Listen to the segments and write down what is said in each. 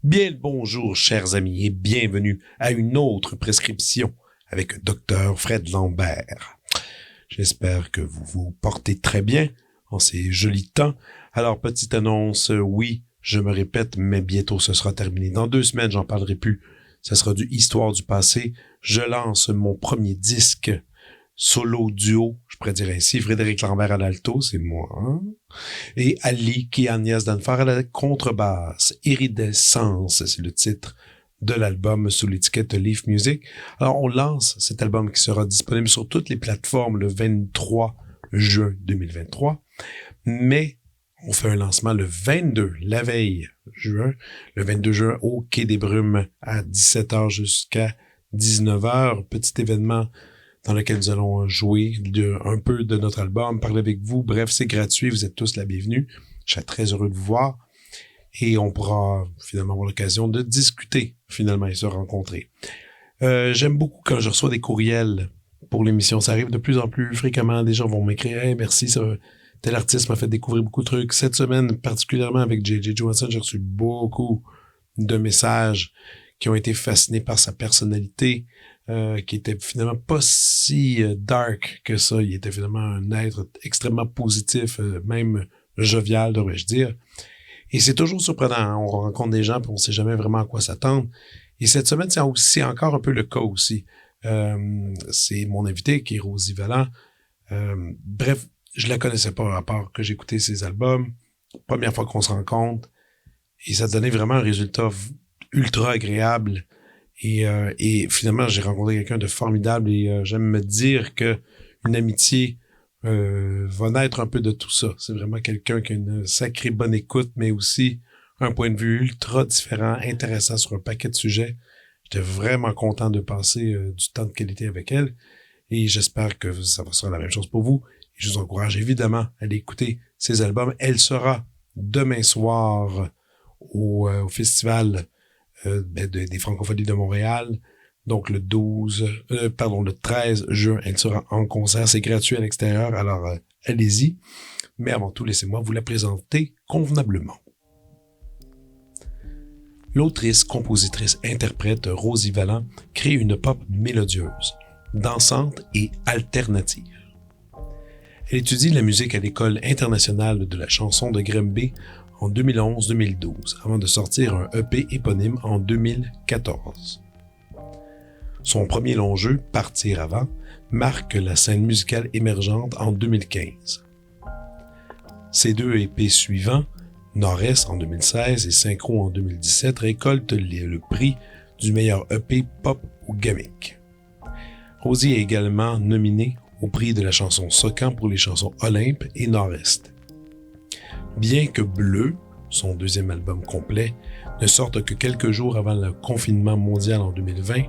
Bien le bonjour, chers amis, et bienvenue à une autre prescription avec Dr. Fred Lambert. J'espère que vous vous portez très bien en ces jolis temps. Alors, petite annonce, oui, je me répète, mais bientôt ce sera terminé. Dans 2 semaines, j'en parlerai plus. Ce sera du Histoire du passé. Je lance mon premier disque solo duo, je pourrais dire ainsi, Frédéric Lambert à l'alto, c'est moi, hein? Et Ali qui est Agnès Danfar à la contrebasse. Iridescence, c'est le titre de l'album sous l'étiquette Leaf Music. Alors, on lance cet album qui sera disponible sur toutes les plateformes le 23 juin 2023, mais on fait un lancement le 22, la veille juin, le 22 juin au Quai des Brumes à 17h jusqu'à 19h. Petit événement dans lequel nous allons jouer un peu de notre album, parler avec vous. Bref, c'est gratuit, vous êtes tous la bienvenue. Je serais très heureux de vous voir. Et on pourra finalement avoir l'occasion de discuter, finalement, et se rencontrer. J'aime beaucoup quand je reçois des courriels pour l'émission. Ça arrive de plus en plus fréquemment. Des gens vont m'écrire « Hey, merci, tel artiste m'a fait découvrir beaucoup de trucs. » Cette semaine, particulièrement avec J.J. Johansson, j'ai reçu beaucoup de messages qui ont été fascinés par sa personnalité, qui était finalement pas si dark que ça. Il était finalement un être extrêmement positif, même jovial, devrais-je dire. Et c'est toujours surprenant, hein? On rencontre des gens puis on sait jamais vraiment à quoi s'attendre. Et cette semaine, c'est aussi encore un peu le cas aussi. C'est mon invité qui est Rosie Valland. Bref, je la connaissais pas à part que j'écoutais ses albums. Première fois qu'on se rencontre. Et ça donnait vraiment un résultat ultra agréable. Et finalement, j'ai rencontré quelqu'un de formidable et j'aime me dire que une amitié va naître un peu de tout ça. C'est vraiment quelqu'un qui a une sacrée bonne écoute, mais aussi un point de vue ultra différent, intéressant sur un paquet de sujets. J'étais vraiment content de passer du temps de qualité avec elle et j'espère que ça sera la même chose pour vous. Et je vous encourage évidemment à aller écouter ses albums. Elle sera demain soir au festival des Francophonies de Montréal. Donc le 13 juin, elle sera en concert. C'est gratuit à l'extérieur, alors allez-y. Mais avant tout, laissez-moi vous la présenter convenablement. L'autrice, compositrice, interprète Rosie Valland crée une pop mélodieuse, dansante et alternative. Elle étudie la musique à l'École internationale de la chanson de Grimby en 2011-2012, avant de sortir un EP éponyme en 2014. Son premier long jeu, Partir avant, marque la scène musicale émergente en 2015. Ses 2 EP suivants, Nord-Est en 2016 et Synchro en 2017, récoltent le prix du meilleur EP pop ou gimmick. Rosie est également nominée au prix de la chanson Socan pour les chansons Olympe et Nord-Est. Bien que Bleu, son 2e album complet, ne sorte que quelques jours avant le confinement mondial en 2020,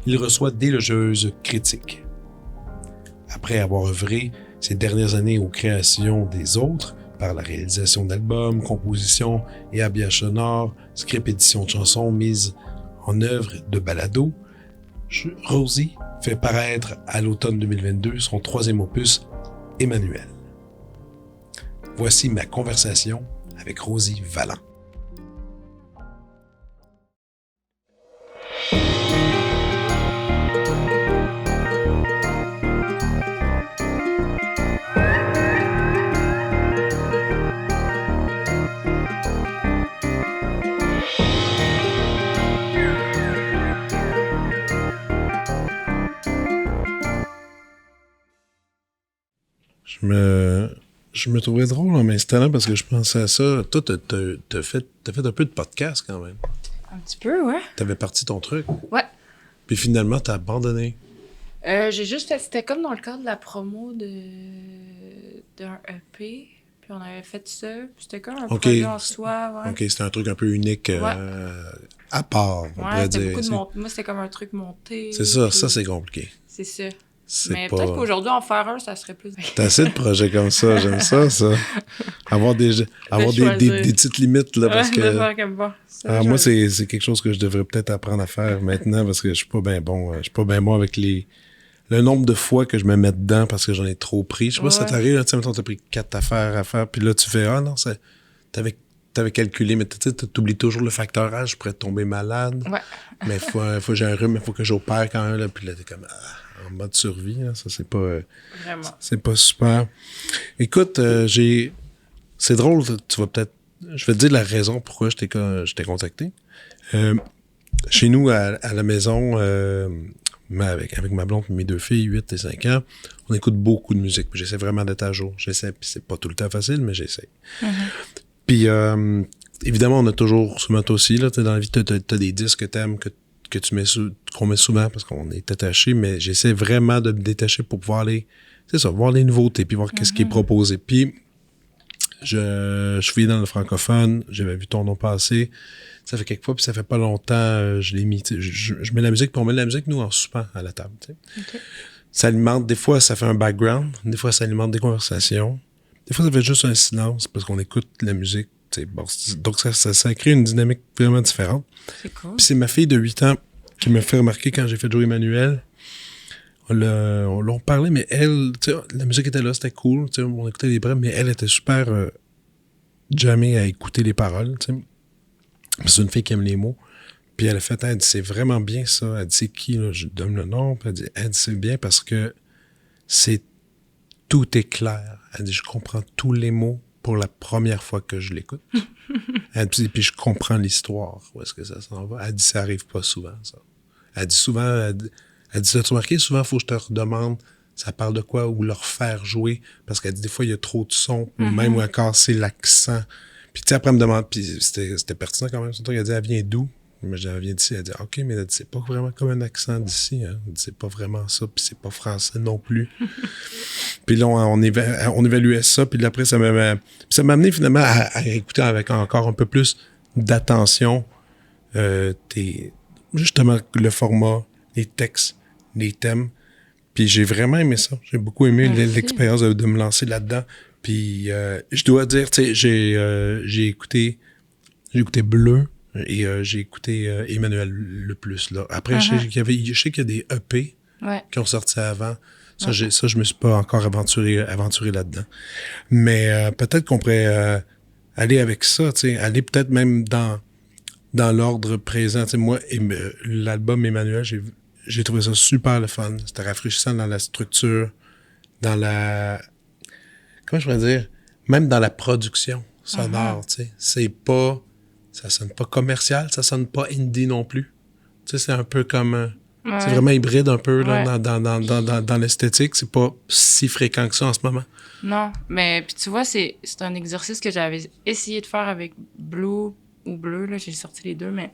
il reçoit d'élogieuses critiques. Après avoir œuvré ces dernières années aux créations des autres, par la réalisation d'albums, compositions et habillages sonores, script édition de chansons mises en œuvre de balados, Rosie fait paraître à l'automne 2022 son 3e opus, Emmanuel. Voici ma conversation avec Rosie Valland. Je me trouvais drôle en m'installant parce que je pensais à ça. Toi, t'as fait un peu de podcast quand même. Un petit peu, ouais. T'avais parti ton truc. Ouais. Puis finalement, t'as abandonné. J'ai juste fait... C'était comme dans le cadre de la promo d'un EP. Puis on avait fait ça. Puis c'était comme un projet en soi, ouais. OK, c'était un truc un peu unique, à part, on pourrait dire. Moi, c'était comme un truc monté. C'est ça, ça c'est compliqué. C'est ça. Mais peut-être qu'aujourd'hui, en faire un, ça serait plus... T'as assez de projets comme ça, j'aime ça. Avoir des petites limites, là, parce que... de faire comme ça, moi, c'est quelque chose que je devrais peut-être apprendre à faire maintenant, parce que je suis pas bien bon. Je suis pas bien bon avec le nombre de fois que je me mets dedans parce que j'en ai trop pris. Je sais pas si ça t'arrive, là, tu sais, mettons, t'as pris 4 affaires à faire, puis là, tu fais, non, t'avais calculé, mais tu sais, t'oublies toujours le facteur âge, je pourrais tomber malade. Ouais. Mais faut que j'ai un rhume, mais faut que j'opère quand même, là, puis là, t'es comme... en mode survie, là. Ça, c'est pas... Vraiment. C'est pas super. Écoute, c'est drôle, tu vas peut-être... Je vais te dire la raison pourquoi je t'ai contacté. Chez nous, à la maison, avec ma blonde et mes 2 filles, 8 et 5 ans, on écoute beaucoup de musique. Puis j'essaie vraiment d'être à jour. J'essaie, puis c'est pas tout le temps facile, mais j'essaie. Puis, évidemment, on a toujours, souvent toi aussi, là, dans la vie, t'as des disques que t'aimes, que tu mets qu'on met souvent parce qu'on est attaché, mais j'essaie vraiment de me détacher pour pouvoir voir les nouveautés, puis voir qu'est-ce qui est proposé. Puis, je suis dans le francophone, j'avais vu ton nom passer, ça fait quelques fois, puis ça fait pas longtemps, je l'ai mis, je mets la musique, puis on met de la musique, nous, en soupant à la table, tu sais. Okay. Ça alimente, des fois, ça fait un background, des fois, ça alimente des conversations, des fois, ça fait juste un silence parce qu'on écoute la musique. Bon, donc, ça crée une dynamique vraiment différente. C'est cool. Puis c'est ma fille de 8 ans qui m'a fait remarquer quand j'ai fait jouer Emmanuel. On parlait, mais elle, tu sais, la musique était là, c'était cool. Tu sais, on écoutait les brèves, mais elle était super jammée à écouter les paroles. Tu sais. C'est une fille qui aime les mots. Puis elle a fait, elle dit, c'est vraiment bien ça. Elle dit, c'est qui, là? Je donne le nom. Puis elle dit, c'est bien parce que tout est clair. Elle dit, je comprends tous les mots pour la première fois que je l'écoute. Elle dit, puis je comprends l'histoire. Où est-ce que ça s'en va? Elle dit, ça arrive pas souvent, ça. Elle dit souvent, elle dit, as-tu remarqué? Souvent, il faut que je te redemande, ça parle de quoi? Ou leur faire jouer. Parce qu'elle dit, des fois, il y a trop de sons. Ou même, ou encore, c'est l'accent. Puis, tu sais, après, elle me demande, puis c'était pertinent quand même. Surtout, elle dit, elle vient d'où? Mais elle vient d'ici. Elle dit, OK, mais elle dit, c'est pas vraiment comme un accent d'ici. Hein. Elle dit, c'est pas vraiment ça. Puis, c'est pas français non plus. Puis là, on évaluait ça. Puis après, ça m'a amené finalement à écouter avec encore un peu plus d'attention justement le format, les textes, les thèmes. Puis j'ai vraiment aimé ça. J'ai beaucoup aimé l'expérience de me lancer là-dedans. Puis je dois dire, tu sais, j'ai écouté Bleu et j'ai écouté Emmanuel le plus. Là. Après, je sais qu'il y a des EP qui ont sorti avant. Ça, je me suis pas encore aventuré là-dedans. Mais peut-être qu'on pourrait aller avec ça, tu sais, aller peut-être même dans l'ordre présent. Tu sais, moi, l'album Emmanuel, j'ai trouvé ça super le fun. C'était rafraîchissant dans la structure, dans la... Comment je pourrais dire? Même dans la production sonore, tu sais. C'est pas... Ça sonne pas commercial, ça sonne pas indie non plus. Tu sais, c'est un peu comme... C'est vraiment hybride un peu là, dans l'esthétique. C'est pas si fréquent que ça en ce moment. Non, mais puis tu vois, c'est un exercice que j'avais essayé de faire avec Blue ou Bleu, là, j'ai sorti les deux, mais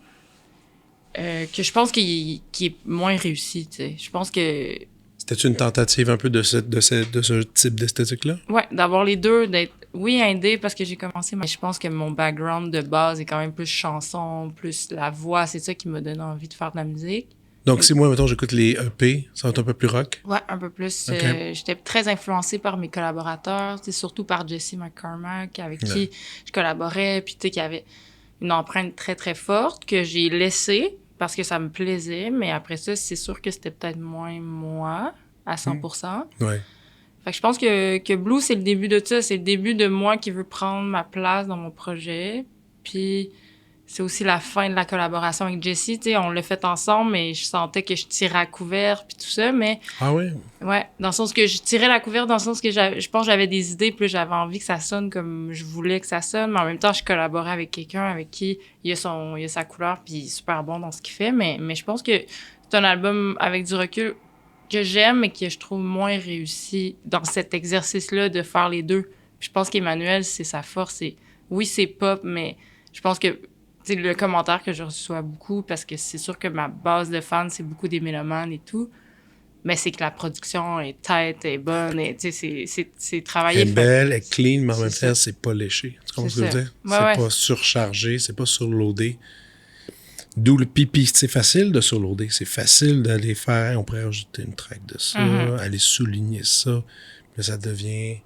que je pense qu'il est moins réussi, tu sais. Je pense que... C'était une tentative un peu de ce type d'esthétique-là? Ouais, d'avoir les deux, d'être... Oui, indé, parce que j'ai commencé, mais je pense que mon background de base est quand même plus chanson, plus la voix, c'est ça qui m'a donné envie de faire de la musique. Donc, si moi, mettons, j'écoute les EP, ça va être un peu plus rock? Ouais, un peu plus. Okay. J'étais très influencée par mes collaborateurs, surtout par Jessie McCormack, avec qui je collaborais, puis tu sais, qui avait une empreinte très, très forte que j'ai laissée parce que ça me plaisait, mais après ça, c'est sûr que c'était peut-être moins moi, à 100%. Ouais. Fait que je pense que Blue, c'est le début de ça. C'est le début de moi qui veut prendre ma place dans mon projet, puis... C'est aussi la fin de la collaboration avec Jessie, tu sais, on l'a fait ensemble, mais je sentais que je tirais à couvert puis tout ça, mais... Ah oui? Ouais, dans le sens que je tirais la couvert, dans le sens que je pense que j'avais des idées, puis j'avais envie que ça sonne comme je voulais que ça sonne, mais en même temps, je collaborais avec quelqu'un avec qui il a sa couleur, puis il est super bon dans ce qu'il fait, mais je pense que c'est un album avec du recul que j'aime, mais que je trouve moins réussi dans cet exercice-là de faire les deux. Puis je pense qu'Emmanuel, c'est sa force, oui, c'est pop, mais je pense que c'est le commentaire que je reçois beaucoup, parce que c'est sûr que ma base de fans, c'est beaucoup des mélomanes et tout, mais c'est que la production est tête, est bonne, et c'est travaillé. Elle est belle, elle est clean, mais en même temps, c'est pas léché. Tu comprends ce que je veux dire? Ouais, c'est pas surchargé, c'est pas surloadé. D'où le pipi, c'est facile de surloader, c'est facile d'aller faire, on pourrait ajouter une track de ça, aller souligner ça, puis là, ça devient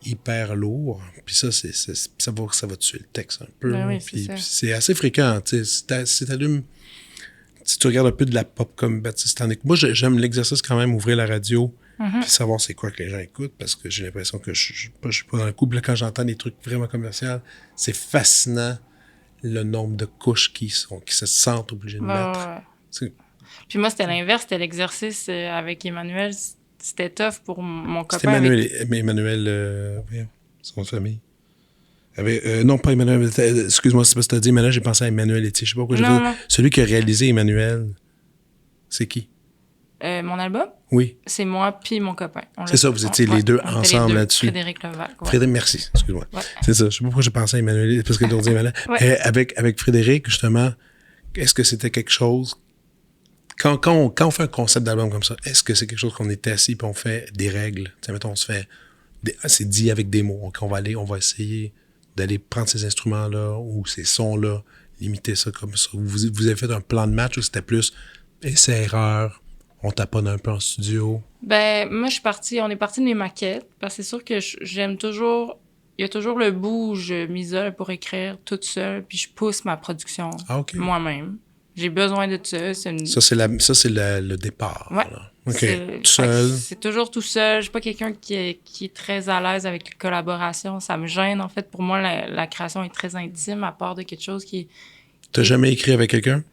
hyper lourd, puis ça, ça va tuer le texte un peu, Ben oui, puis c'est assez fréquent, tu sais, si t'allumes, si tu regardes un peu de la pop comme Baptiste Tannick, moi j'aime l'exercice quand même, ouvrir la radio, puis savoir c'est quoi que les gens écoutent, parce que j'ai l'impression que je suis pas dans le coup, là, quand j'entends des trucs vraiment commerciaux, c'est fascinant, le nombre de couches qui se sentent obligés de mettre. Ouais. Puis moi, c'était l'inverse. C'était l'exercice avec Emmanuel. C'était tough pour mon copain. C'était Emmanuel, son famille. Non, pas Emmanuel. Excuse-moi, c'est parce que tu as dit Emmanuel, j'ai pensé à Emmanuel Etier. Je sais pas pourquoi j'ai fait. Celui qui a réalisé Emmanuel, c'est qui? Mon album? Oui. C'est moi puis mon copain. C'est ça, vous étiez les deux ensemble là-dessus. Frédéric Levac. Ouais. Frédéric, merci, excuse-moi. Ouais. C'est ça, je sais pas pourquoi j'ai pensé à Emmanuel, parce que tu as dit Emmanuel. Avec Frédéric, justement, est-ce que c'était quelque chose... Quand on fait un concept d'album comme ça, est-ce que c'est quelque chose qu'on est assis et on fait des règles? T'sais, mettons, on se fait... c'est dit avec des mots. On va essayer d'aller prendre ces instruments-là ou ces sons-là, limiter ça comme ça. Vous avez fait un plan de match ou c'était plus essai-erreur? On taponne un peu en studio. Ben, moi, on est parti de mes maquettes, parce que c'est sûr que j'aime toujours, il y a toujours le bout où je m'isole pour écrire toute seule, puis je pousse ma production moi-même. J'ai besoin de ça. Ça, c'est le départ. Ouais. Là. OK. Tout seul. C'est toujours tout seul. Je suis pas quelqu'un qui est très à l'aise avec les collaborations. Ça me gêne, en fait. Pour moi, la création est très intime, à part de quelque chose qui... T'as jamais écrit avec quelqu'un?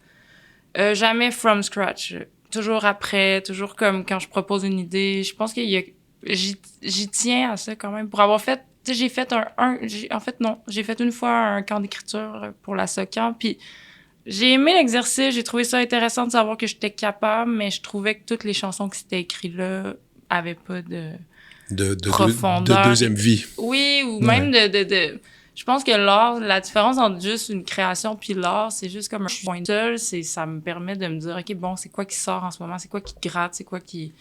Jamais from scratch. Toujours après, toujours comme quand je propose une idée. Je pense j'y tiens à ça quand même. Pour avoir fait, tu sais, j'ai fait j'ai fait une fois un camp d'écriture pour la SOCAN, puis j'ai aimé l'exercice, j'ai trouvé ça intéressant de savoir que j'étais capable, mais je trouvais que toutes les chansons qui s'étaient écrites là avaient pas de profondeur. De deuxième vie. Oui, ou même de je pense que l'art, la différence entre juste une création puis l'art, c'est juste comme un point seul, ça me permet de me dire, OK, bon, c'est quoi qui sort en ce moment? C'est quoi qui gratte? C'est quoi qui...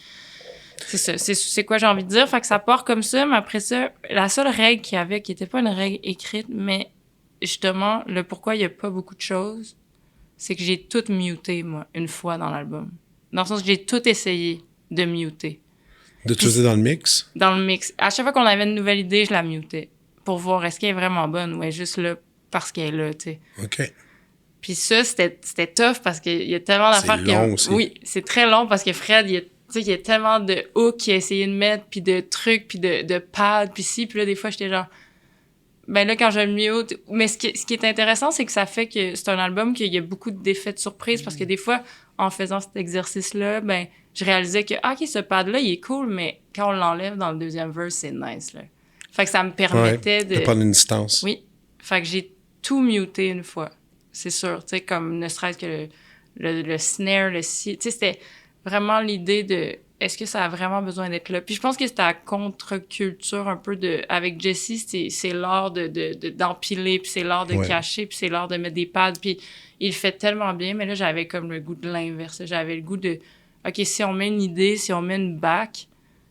C'est ça, c'est quoi j'ai envie de dire. Fait que ça part comme ça, mais après ça, la seule règle qu'il y avait, qui était pas une règle écrite, mais justement, le pourquoi il y a pas beaucoup de choses, c'est que j'ai tout muté, moi, une fois dans l'album. Dans le sens que j'ai tout essayé de muter. De tout dans le mix? Dans le mix. À chaque fois qu'on avait une nouvelle idée, je la mutais. Pour voir est-ce qu'elle est vraiment bonne ou elle est juste là parce qu'elle est là, tu sais. OK. Puis ça, c'était tough parce qu'il y a tellement d'affaires... C'est long aussi. Oui, c'est très long parce que Fred, il y a tellement de hooks qu'il a essayé de mettre, puis de trucs, puis de pads, puis ci, puis là, des fois, j'étais genre... Ben là, quand je le mute... Mais ce qui est intéressant, c'est que ça fait que c'est un album qu'il y a beaucoup d'effets de surprise parce que des fois, en faisant cet exercice-là, ben je réalisais que, OK, ce pad-là, il est cool, mais quand on l'enlève dans le deuxième verse, c'est nice, là. Fait que ça me permettait de prendre une distance. Oui. Fait que j'ai tout muté une fois. C'est sûr. Tu sais, comme ne serait-ce que le snare, tu sais, c'était vraiment l'idée de est-ce que ça a vraiment besoin d'être là? Puis je pense que c'était à contre-culture un peu avec Jesse, c'est l'art d'empiler, puis c'est l'art de cacher, puis c'est l'art de mettre des pads, puis il le fait tellement bien, mais là, j'avais comme le goût de l'inverse. J'avais le goût de, OK, si on met une idée, si on met une back,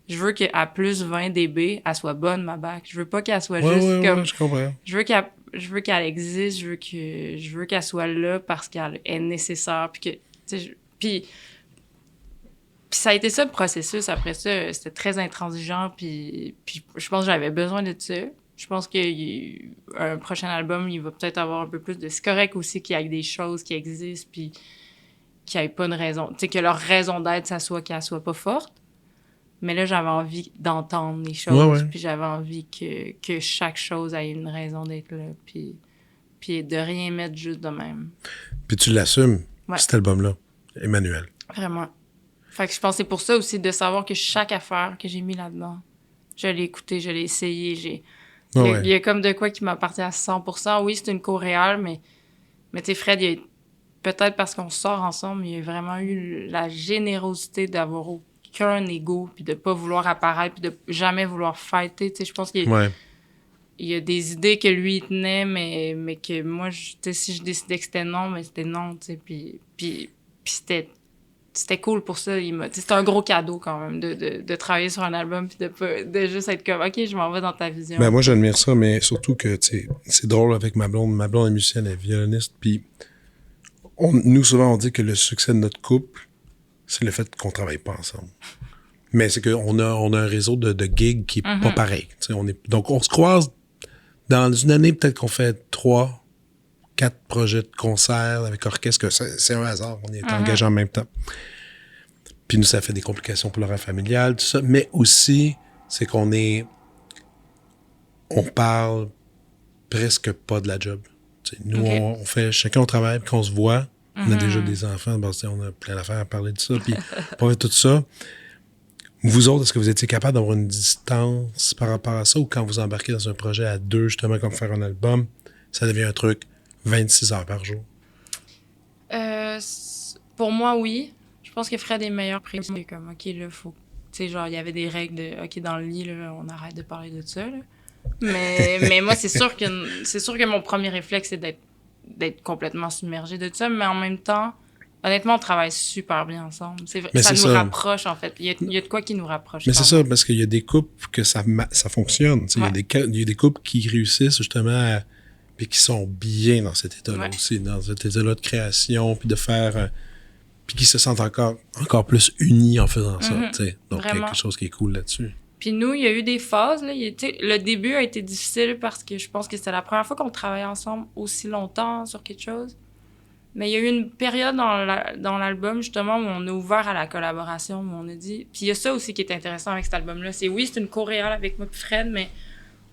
je veux qu'à plus 20 dB, elle soit bonne, ma back. Je veux pas qu'elle soit juste comme... je comprends. Je veux qu'elle existe, je veux qu'elle soit là parce qu'elle est nécessaire, puis que... Tu sais, puis ça a été ça le processus. Après ça, c'était très intransigeant, puis je pense que j'avais besoin de ça. Je pense qu'un prochain album, il va peut-être avoir un peu plus de... C'est correct aussi qu'il y ait des choses qui existent, puis qu'il n'y ait pas une raison... Tu sais, que leur raison d'être, qu'elle soit pas forte. Mais là, j'avais envie d'entendre les choses, puis j'avais envie que chaque chose ait une raison d'être là, puis de rien mettre juste de même. Puis tu l'assumes, cet album-là, Emmanuel. Vraiment. Fait que je pense que c'est pour ça aussi de savoir que chaque affaire que j'ai mis là-dedans, je l'ai écouté, je l'ai essayé, il y a comme de quoi qui m'appartient à 100%. Oui, c'est une co-réale, mais tu sais, Fred, peut-être parce qu'on sort ensemble, il y a vraiment eu la générosité d'avoir qu'un ego, puis de pas vouloir apparaître, puis de jamais vouloir fighter, tu sais, je pense qu'il y a des idées que lui, il tenait, mais que moi, tu sais, si je décidais que c'était non, mais c'était non, tu sais, puis c'était cool pour ça, c'était un gros cadeau, quand même, de travailler sur un album, puis de juste être comme, OK, je m'en vais dans ta vision. Ben, moi, j'admire ça, mais surtout que, tu sais, c'est drôle avec ma blonde est musicienne, elle est violoniste, puis Nous, souvent, on dit que le succès de notre couple, c'est le fait qu'on travaille pas ensemble. Mais c'est qu'on a un réseau de gigs qui est pas pareil. Donc, on se croise dans une année, peut-être qu'on fait 3, 4 projets de concert avec orchestre. C'est un hasard. On est engagés en même temps. Puis nous, ça fait des complications pour l'horaire familial, tout ça. Mais aussi, c'est on parle presque pas de la job. T'sais, nous, on fait chacun au travail, puis qu'on se voit. On a déjà des enfants, on a plein d'affaires à parler de ça, puis on fait tout ça. Vous autres, est-ce que vous étiez capable d'avoir une distance par rapport à ça, ou quand vous embarquez dans un projet à 2, justement, comme faire un album, ça devient un truc 26 heures par jour? Pour moi, oui. Je pense que Fred est meilleur pris. Comme, OK, là, faut... Tu sais, genre, il y avait des règles de, OK, dans le lit, là, on arrête de parler de ça, là. Mais moi, c'est sûr que mon premier réflexe, c'est d'être complètement submergé de ça, mais en même temps, honnêtement, on travaille super bien ensemble. Ça nous rapproche, en fait. Il y a de quoi qui nous rapproche. Mais c'est ça, parce qu'il y a des couples que ça fonctionne. Il y a des couples qui réussissent justement puis qui sont bien dans cet état-là aussi, dans cet état-là de création, puis de faire... puis qui se sentent encore plus unis en faisant ça. Donc, il y a quelque chose qui est cool là-dessus. Puis nous, il y a eu des phases. Là, le début a été difficile parce que je pense que c'était la première fois qu'on travaillait ensemble aussi longtemps sur quelque chose. Mais il y a eu une période dans l'album, justement, où on a ouvert à la collaboration, où on a dit... Puis il y a ça aussi qui est intéressant avec cet album-là. C'est une co-réal avec moi et Fred, mais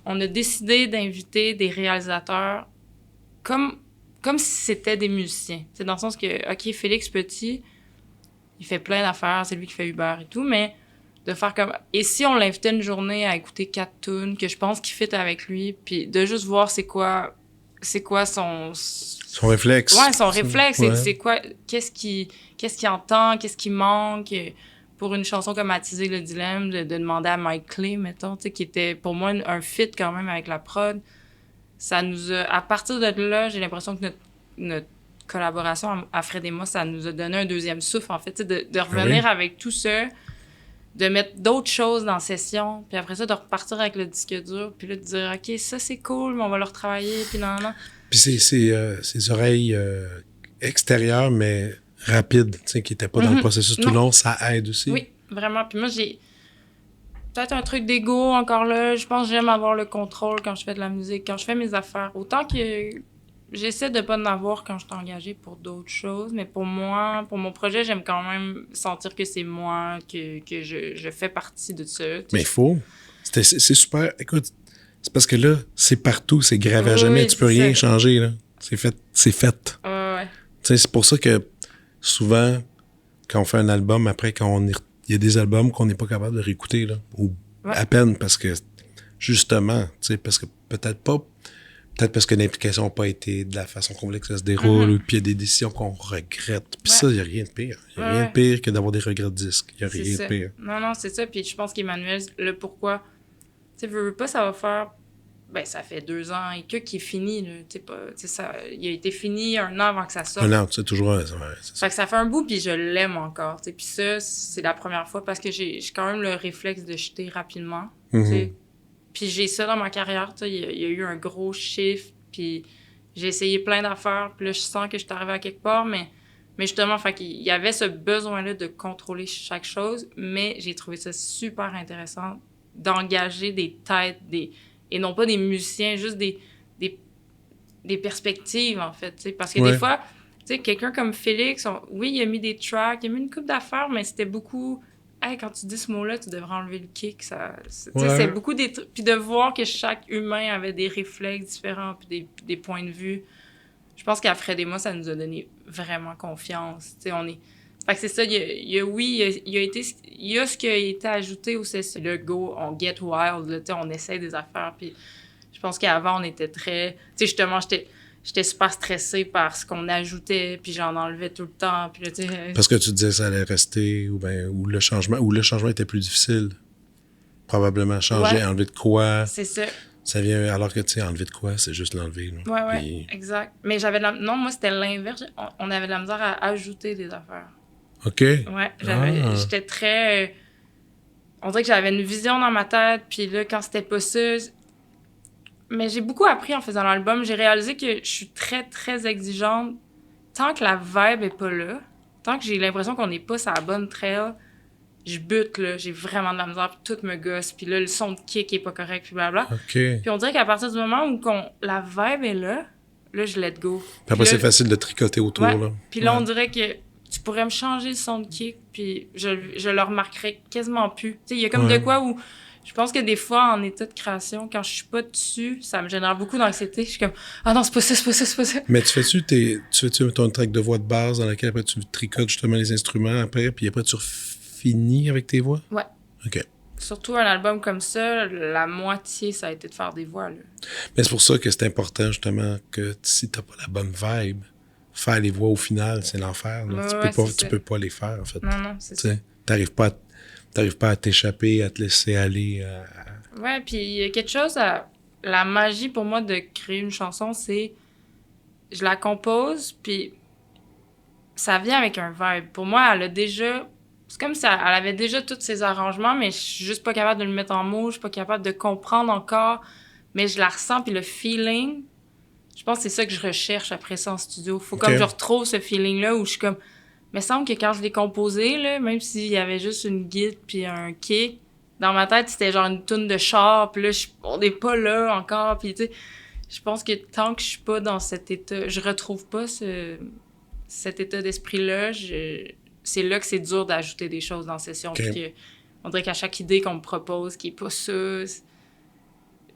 on a décidé d'inviter des réalisateurs comme si c'était des musiciens. C'est dans le sens que, OK, Félix Petit, il fait plein d'affaires, c'est lui qui fait Uber et tout, mais... de faire comme... Et si on l'invitait une journée à écouter 4 tunes que je pense qu'il fit avec lui, puis de juste voir c'est quoi son... Son réflexe. Ouais, son réflexe. Ouais. C'est quoi... Qu'est-ce qu'il entend, qu'est-ce qui manque. Pour une chanson comme Attiser le dilemme, de demander à Mike Clay, mettons, tu sais, qui était pour moi un fit quand même avec la prod. Ça nous a... À partir de là, j'ai l'impression que notre collaboration à Fred et moi, ça nous a donné un deuxième souffle, en fait, de revenir avec tout ça, de mettre d'autres choses dans la session, puis après ça, de repartir avec le disque dur, puis là, de dire, OK, ça, c'est cool, mais on va le retravailler, puis non. Puis ces oreilles extérieures, mais rapides, tu sais, qui n'étaient pas dans le processus tout long, ça aide aussi. Oui, vraiment. Puis moi, j'ai peut-être un truc d'ego encore là. Je pense que j'aime avoir le contrôle quand je fais de la musique, quand je fais mes affaires. Autant que j'essaie de pas en avoir quand je suis engagée pour d'autres choses, mais pour moi, pour mon projet, j'aime quand même sentir que c'est moi, que je fais partie de ça. Mais il faut. C'est super. Écoute, c'est parce que là, c'est partout, c'est gravé à jamais. Tu peux rien changer, là. C'est fait. Ouais. Tu sais, c'est pour ça que souvent, quand on fait un album, après, il y a des albums qu'on n'est pas capable de réécouter, là. Ou à peine parce que, justement, tu sais, parce que peut-être parce que l'implication n'a pas été de la façon qu'on voulait que ça se déroule, puis il y a des décisions qu'on regrette. Puis ça, il n'y a rien de pire. Il n'y a rien de pire que d'avoir des regrets de disques. Il n'y a rien de pire. Non, c'est ça. Puis je pense qu'Emmanuel, le pourquoi, tu sais, veux pas, ça va faire... Ben, ça fait 2 ans et qui est fini, là. Tu sais, ça, il a été fini 1 an avant que ça sorte. 1 an, c'est toujours... Fait que ça fait un bout, puis je l'aime encore, tu sais. Puis ça, c'est la première fois parce que j'ai quand même le réflexe de jeter rapidement, tu sais. Puis j'ai ça dans ma carrière, tu sais, il y a eu un gros chiffre, puis j'ai essayé plein d'affaires, puis là, je sens que je suis arrivée à quelque part, mais justement, fait qu'il y avait ce besoin-là de contrôler chaque chose, mais j'ai trouvé ça super intéressant d'engager des têtes, et non pas des musiciens, juste des perspectives, en fait, tu sais, parce que des fois, tu sais, quelqu'un comme Félix, oui, il a mis des tracks, il a mis une couple d'affaires, mais c'était beaucoup... Hey, quand tu dis ce mot-là, tu devrais enlever le kick. C'est beaucoup des trucs. Puis de voir que chaque humain avait des réflexes différents, puis des points de vue. Je pense qu'à Fred et moi, ça nous a donné vraiment confiance. Tu sais, on est... Fait que c'est ça, il y a ce qui a été ajouté aussi, c'est le go, on get wild, là, tu sais, on essaie des affaires. Puis je pense qu'avant, on était très... Tu sais, justement, j'étais super stressée par ce qu'on ajoutait, puis j'en enlevais tout le temps. Puis là, tu sais... Parce que tu disais que ça allait rester, ou le changement était plus difficile. Probablement changer, enlever de quoi. C'est ça. Ça vient, alors que, tu sais, enlever de quoi, c'est juste l'enlever. Ouais, puis... exact. Mais non, moi, c'était l'inverse. On avait de la misère à ajouter des affaires. OK. Ouais, j'étais très... on dirait que j'avais une vision dans ma tête, puis là, quand c'était pas ça... Mais j'ai beaucoup appris en faisant l'album. J'ai réalisé que je suis très, très exigeante tant que la vibe est pas là, tant que j'ai l'impression qu'on n'est pas sur la bonne trail, je bute, là. J'ai vraiment de la misère, puis tout me gosse. Puis là, le son de kick est pas correct, puis blabla. OK. Puis on dirait qu'à partir du moment où la vibe est là, je let go. Puis après, là, c'est facile de tricoter autour, ouais. là. Puis là, on dirait que tu pourrais me changer le son de kick, puis je le remarquerais quasiment plus. Tu sais, il y a comme de quoi où... Je pense que des fois, en état de création, quand je suis pas dessus, ça me génère beaucoup d'anxiété. Je suis comme, ah non, c'est pas ça, c'est pas ça, c'est pas ça. Mais tu fais-tu ton track de voix de base dans laquelle après tu tricotes justement les instruments après, puis après tu finis avec tes voix? Ouais. OK. Surtout un album comme ça, la moitié, ça a été de faire des voix, là. Mais c'est pour ça que c'est important, justement, que si t'as pas la bonne vibe, faire les voix au final, c'est l'enfer. Là. Tu peux pas les faire, en fait. Non, c'est ça. T'arrives pas à t'échapper, à te laisser aller. Ouais, puis il y a quelque chose La magie, pour moi, de créer une chanson, c'est... Je la compose, puis ça vient avec un vibe. Pour moi, elle a déjà... C'est comme si elle avait déjà tous ses arrangements, mais je suis juste pas capable de le mettre en mots, je suis pas capable de comprendre encore, mais je la ressens, puis le feeling... Je pense que c'est ça que je recherche après ça en studio. Faut comme je retrouve ce feeling-là où je suis comme... Mais il semble que quand je l'ai composé, là, même s'il y avait juste une guitare puis un kick, dans ma tête, c'était genre une toune de char, puis là, on n'est pas là encore, puis tu sais, je pense que tant que je suis pas dans cet état, je retrouve pas cet état d'esprit-là, c'est là que c'est dur d'ajouter des choses dans la session, puis que, on dirait qu'à chaque idée qu'on me propose, qui est pas ça,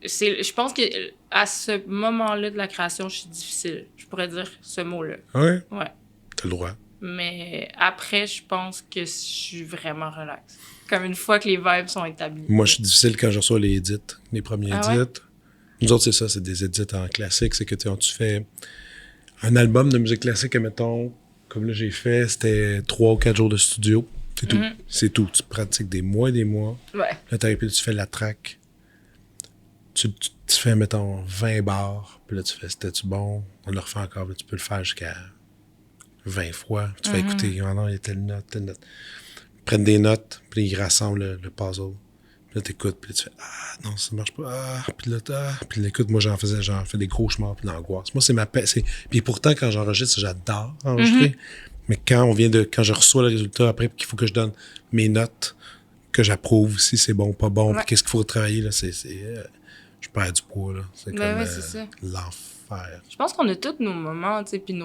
je pense que à ce moment-là de la création, je suis difficile. Je pourrais dire ce mot-là. Ouais? Ouais. T'as le droit. Mais après, je pense que je suis vraiment relax. Comme une fois que les vibes sont établies. Moi, je suis difficile quand je reçois les edits, les premiers edits. Ouais? Nous autres, c'est ça, c'est des edits en classique. C'est que tu fais un album de musique classique, mettons, comme là j'ai fait, c'était 3 ou 4 jours de studio. C'est tout. C'est tout. Tu pratiques des mois et des mois. Ouais. Là, tu fais la track. Tu fais, mettons, 20 bars. Puis là, tu fais, c'était-tu bon? On le refait encore. Là, tu peux le faire jusqu'à 20 fois. Tu fais écouter, oh non, il y a telle note, telle note. Ils prennent des notes, puis ils rassemblent le puzzle. Puis là, t'écoutes, puis là, tu fais, ah, non, ça marche pas. Ah, puis là, puis là, écoute, moi, j'en fais des gros chemins, puis l'angoisse. Moi, c'est ma paix. Puis pourtant, quand j'enregistre, j'adore enregistrer. Mais quand je reçois le résultat après, puis qu'il faut que je donne mes notes, que j'approuve si c'est bon ou pas bon, puis qu'est-ce qu'il faut retravailler, là, je perds du poids, là. C'est comme c'est ça. l'enfer. Je pense qu'on a tous nos moments, tu sais, puis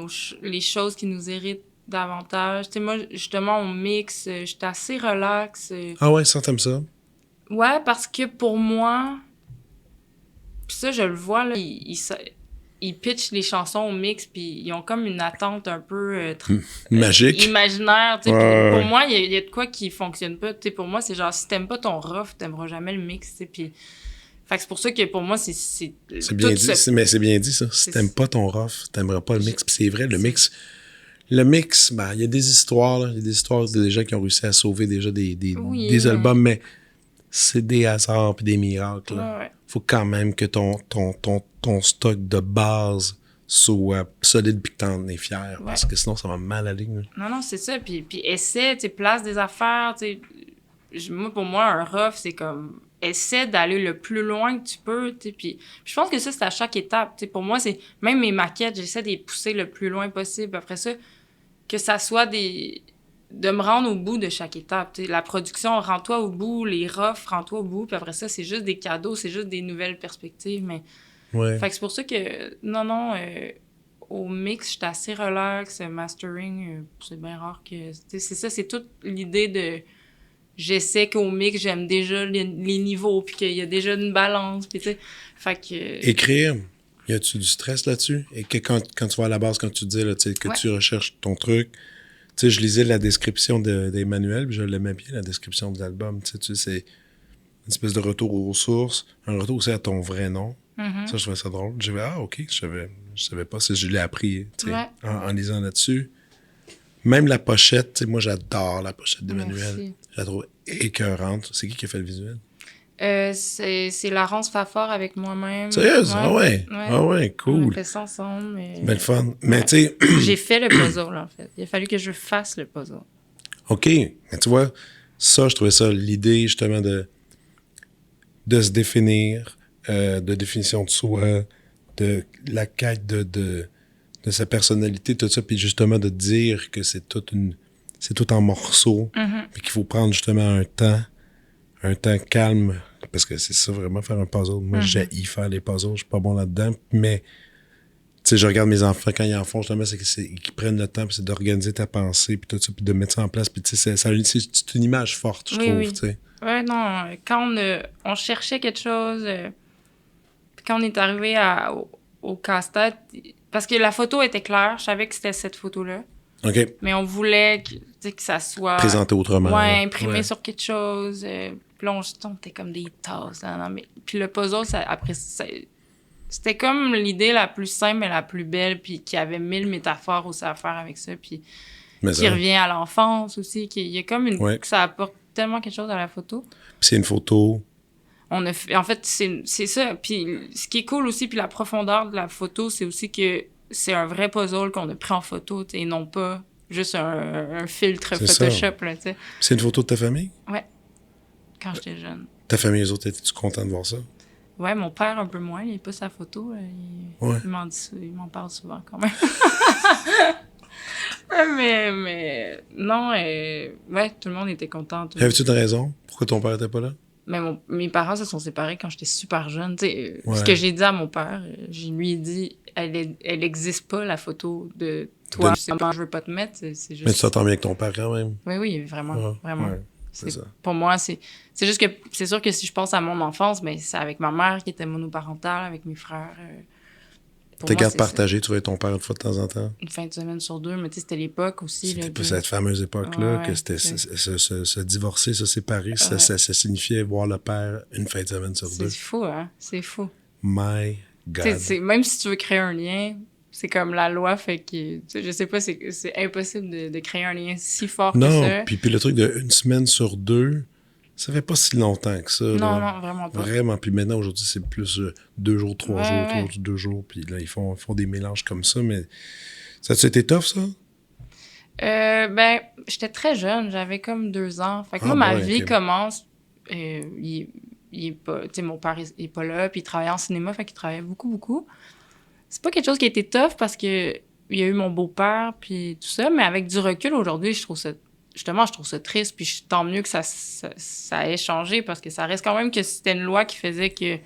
les choses qui nous irritent davantage. Tu sais, moi, justement, on mixe, j'étais assez relax. Ah ouais, ça, t'aimes ça? Ouais, parce que pour moi, puis ça, je le vois, là, ils pitchent les chansons au mix, puis ils ont comme une attente un peu... magique. Imaginaire, tu sais. Pour moi, il y a de quoi qui fonctionne pas. Tu sais, pour moi, c'est genre, si t'aimes pas ton rough, t'aimeras jamais le mix, tu sais, puis... Fait que c'est pour ça que pour moi, c'est bien dit, mais c'est bien dit, ça. Si t'aimes pas ton rough, t'aimeras pas le mix. Puis c'est vrai, le mix, ben, il y a des histoires, là. Il y a des histoires de gens qui ont réussi à sauver déjà des albums, mais c'est des hasards puis des miracles, là. Ouais. Faut quand même que ton stock de base soit solide puis que t'en es fier. Parce que sinon, ça va mal aller. Là. Non, c'est ça. Puis essaie, tu sais, place des affaires, tu sais. Moi, pour moi, un rough, c'est comme... Essaie d'aller le plus loin que tu peux, tu sais, puis je pense que ça, c'est à chaque étape, tu sais, pour moi, c'est, même mes maquettes, j'essaie de les pousser le plus loin possible, après ça, que ça soit de me rendre au bout de chaque étape, tu sais, la production, rends-toi au bout, les roughs, rends-toi au bout, puis après ça, c'est juste des cadeaux, c'est juste des nouvelles perspectives, mais... Fait que c'est pour ça que, au mix, j'étais assez relax, mastering, c'est bien rare que... Tu sais, c'est ça, c'est toute l'idée de... J'essaie qu'au mix, j'aime déjà les niveaux, puis qu'il y a déjà une balance, puis tu sais, fait que... Écrire, y a-tu du stress là-dessus? Et que quand tu vas à la base, quand tu dis là, tu sais, que tu recherches ton truc, tu sais, je lisais la description d'Emmanuel, puis je l'aimais bien, la description de l'album, tu sais, c'est une espèce de retour aux sources, un retour aussi à ton vrai nom. Ça, je trouvais ça drôle. J'ai dit, ah, OK, je savais pas, je l'ai appris, tu sais, en lisant là-dessus. Même la pochette, tu sais, moi, j'adore la pochette d'Emmanuel. Merci. Je la trouve écœurante. C'est qui a fait le visuel? C'est Laurence Fafard avec moi-même. Sérieuse? Ah ouais? Ah ouais, cool. On a fait ça ensemble. Mais... Belle fun. Mais tu sais... J'ai fait le puzzle, en fait. Il a fallu que je fasse le puzzle. OK. Mais tu vois, ça, je trouvais ça l'idée, justement, de se définir, de définition de soi, de la quête de de sa personnalité, tout ça, puis justement de dire que c'est tout en morceaux, puis qu'il faut prendre justement un temps calme, parce que c'est ça vraiment faire un puzzle. Moi, j'haïs faire les puzzles, je suis pas bon là-dedans, mais tu sais, je regarde mes enfants quand ils en font, justement, c'est qu'ils prennent le temps, puis c'est d'organiser ta pensée, puis tout ça, puis de mettre ça en place, puis tu sais, c'est une image forte, je trouve, tu sais. Ouais, non, quand on cherchait quelque chose, puis quand on est arrivé au casse-tête, parce que la photo était claire, je savais que c'était cette photo-là. OK. Mais on voulait que ça soit... Présenté autrement. Ouais, là. imprimé sur quelque chose. Puis là, on était comme des tasses. Puis le puzzle, c'était comme l'idée la plus simple et la plus belle, puis qui avait 1000 métaphores aussi à faire avec ça, puis qui revient à l'enfance aussi. Il y a comme que ça apporte tellement quelque chose à la photo. Puis c'est une photo... En fait, c'est ça. Puis ce qui est cool aussi, puis la profondeur de la photo, c'est aussi que c'est un vrai puzzle qu'on a pris en photo, et non pas juste un filtre Photoshop, là, tu sais. C'est une photo de ta famille? Ouais. Quand j'étais jeune. Ta famille, les autres, étais-tu content de voir ça? Ouais, mon père un peu moins, il n'a pas sa photo. Il m'en parle souvent quand même. mais non, ouais, tout le monde était content. Avais-tu une raison? Pourquoi ton père était pas là? Mais mes parents se sont séparés quand j'étais super jeune. Ce que j'ai dit à mon père, je lui ai dit, elle existe pas, la photo de toi. Je veux pas te mettre. C'est juste... Mais tu t'entends bien avec ton père quand même? Oui, vraiment. Vraiment. Ouais, c'est ça. Pour moi, c'est juste que c'est sûr que si je pense à mon enfance, mais c'est avec ma mère qui était monoparentale, avec mes frères. T'as garde partagée, tu voyais ton père une fois de temps en temps? Une fin de semaine sur deux, mais tu sais, c'était l'époque aussi. C'était pas cette fameuse époque-là, que c'était se divorcer, se séparer, ça signifiait voir le père une fin de semaine sur deux. C'est fou, hein? C'est fou. My God. Même si tu veux créer un lien, c'est comme la loi fait que... Je sais pas, c'est impossible de créer un lien si fort que ça. Non, puis le truc de une semaine sur deux, ça fait pas si longtemps que ça. Non, là. non, vraiment pas. Vraiment. Puis maintenant, aujourd'hui, c'est plus 2 jours, 3 jours, 2 jours. Puis là, ils font des mélanges comme ça. Mais ça a-tu été tough, ça? Ben, j'étais très jeune. J'avais comme 2 ans. Fait que moi, ma vie commence... il est pas... Tu sais, mon père, il est pas là. Puis il travaillait en cinéma. Fait qu'il travaillait beaucoup, beaucoup. C'est pas quelque chose qui a été tough parce que il y a eu mon beau-père puis tout ça. Mais avec du recul, aujourd'hui, je trouve ça triste, puis tant mieux que ça ait changé, parce que ça reste quand même que c'était une loi qui faisait que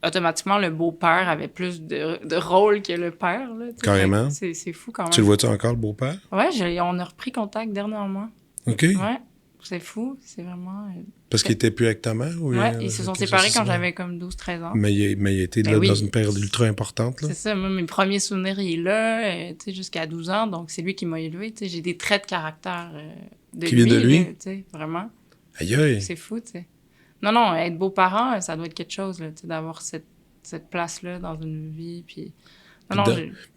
automatiquement le beau-père avait plus de rôle que le père. Là, carrément. C'est fou quand même. Tu le vois-tu encore, le beau-père? Ouais, on a repris contact dernièrement. OK. Ouais, c'est fou, c'est vraiment... Parce qu'il était plus avec ta mère? Ou ouais, ils se sont séparés quand j'avais comme 12-13 ans. Mais il était là dans une période ultra importante. Là. C'est ça, moi, mes premiers souvenirs, il est là, jusqu'à 12 ans, donc c'est lui qui m'a élevé. J'ai des traits de caractère qui vient de lui? Vraiment. Aïe aïe. C'est fou, tu sais. Non, être beau-parent, ça doit être quelque chose, là, d'avoir cette place-là dans une vie, puis...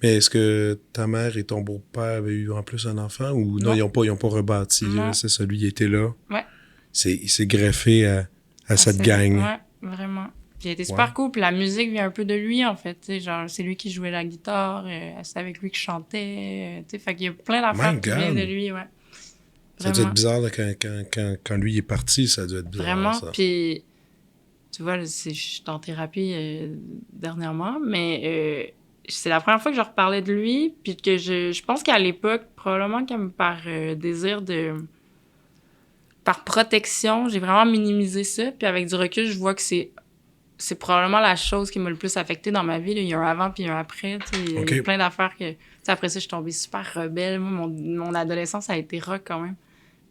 Mais est-ce que ta mère et ton beau-père avaient eu en plus un enfant, ou non, ils n'ont pas rebâti, c'est ça, lui, il était là? Ouais. Il s'est greffé à cette gang. Ouais, vraiment. Puis il était super cool, puis la musique vient un peu de lui, en fait, tu sais, genre, c'est lui qui jouait la guitare, c'est avec lui que je chantais, tu sais, fait qu'il y a plein d'affaires qui viennent de lui, ouais. Ça doit être bizarre, là, quand lui est parti, ça doit être bizarre. Vraiment, ça. puis, tu vois, je suis en thérapie dernièrement, mais c'est la première fois que je reparlais de lui, puis que je pense qu'à l'époque, probablement comme par désir par protection, j'ai vraiment minimisé ça, puis avec du recul, je vois que c'est probablement la chose qui m'a le plus affectée dans ma vie, là. Il y a un avant puis un après, tu sais, il y a plein d'affaires que... après ça, je suis tombée super rebelle. Moi, mon adolescence a été rock quand même.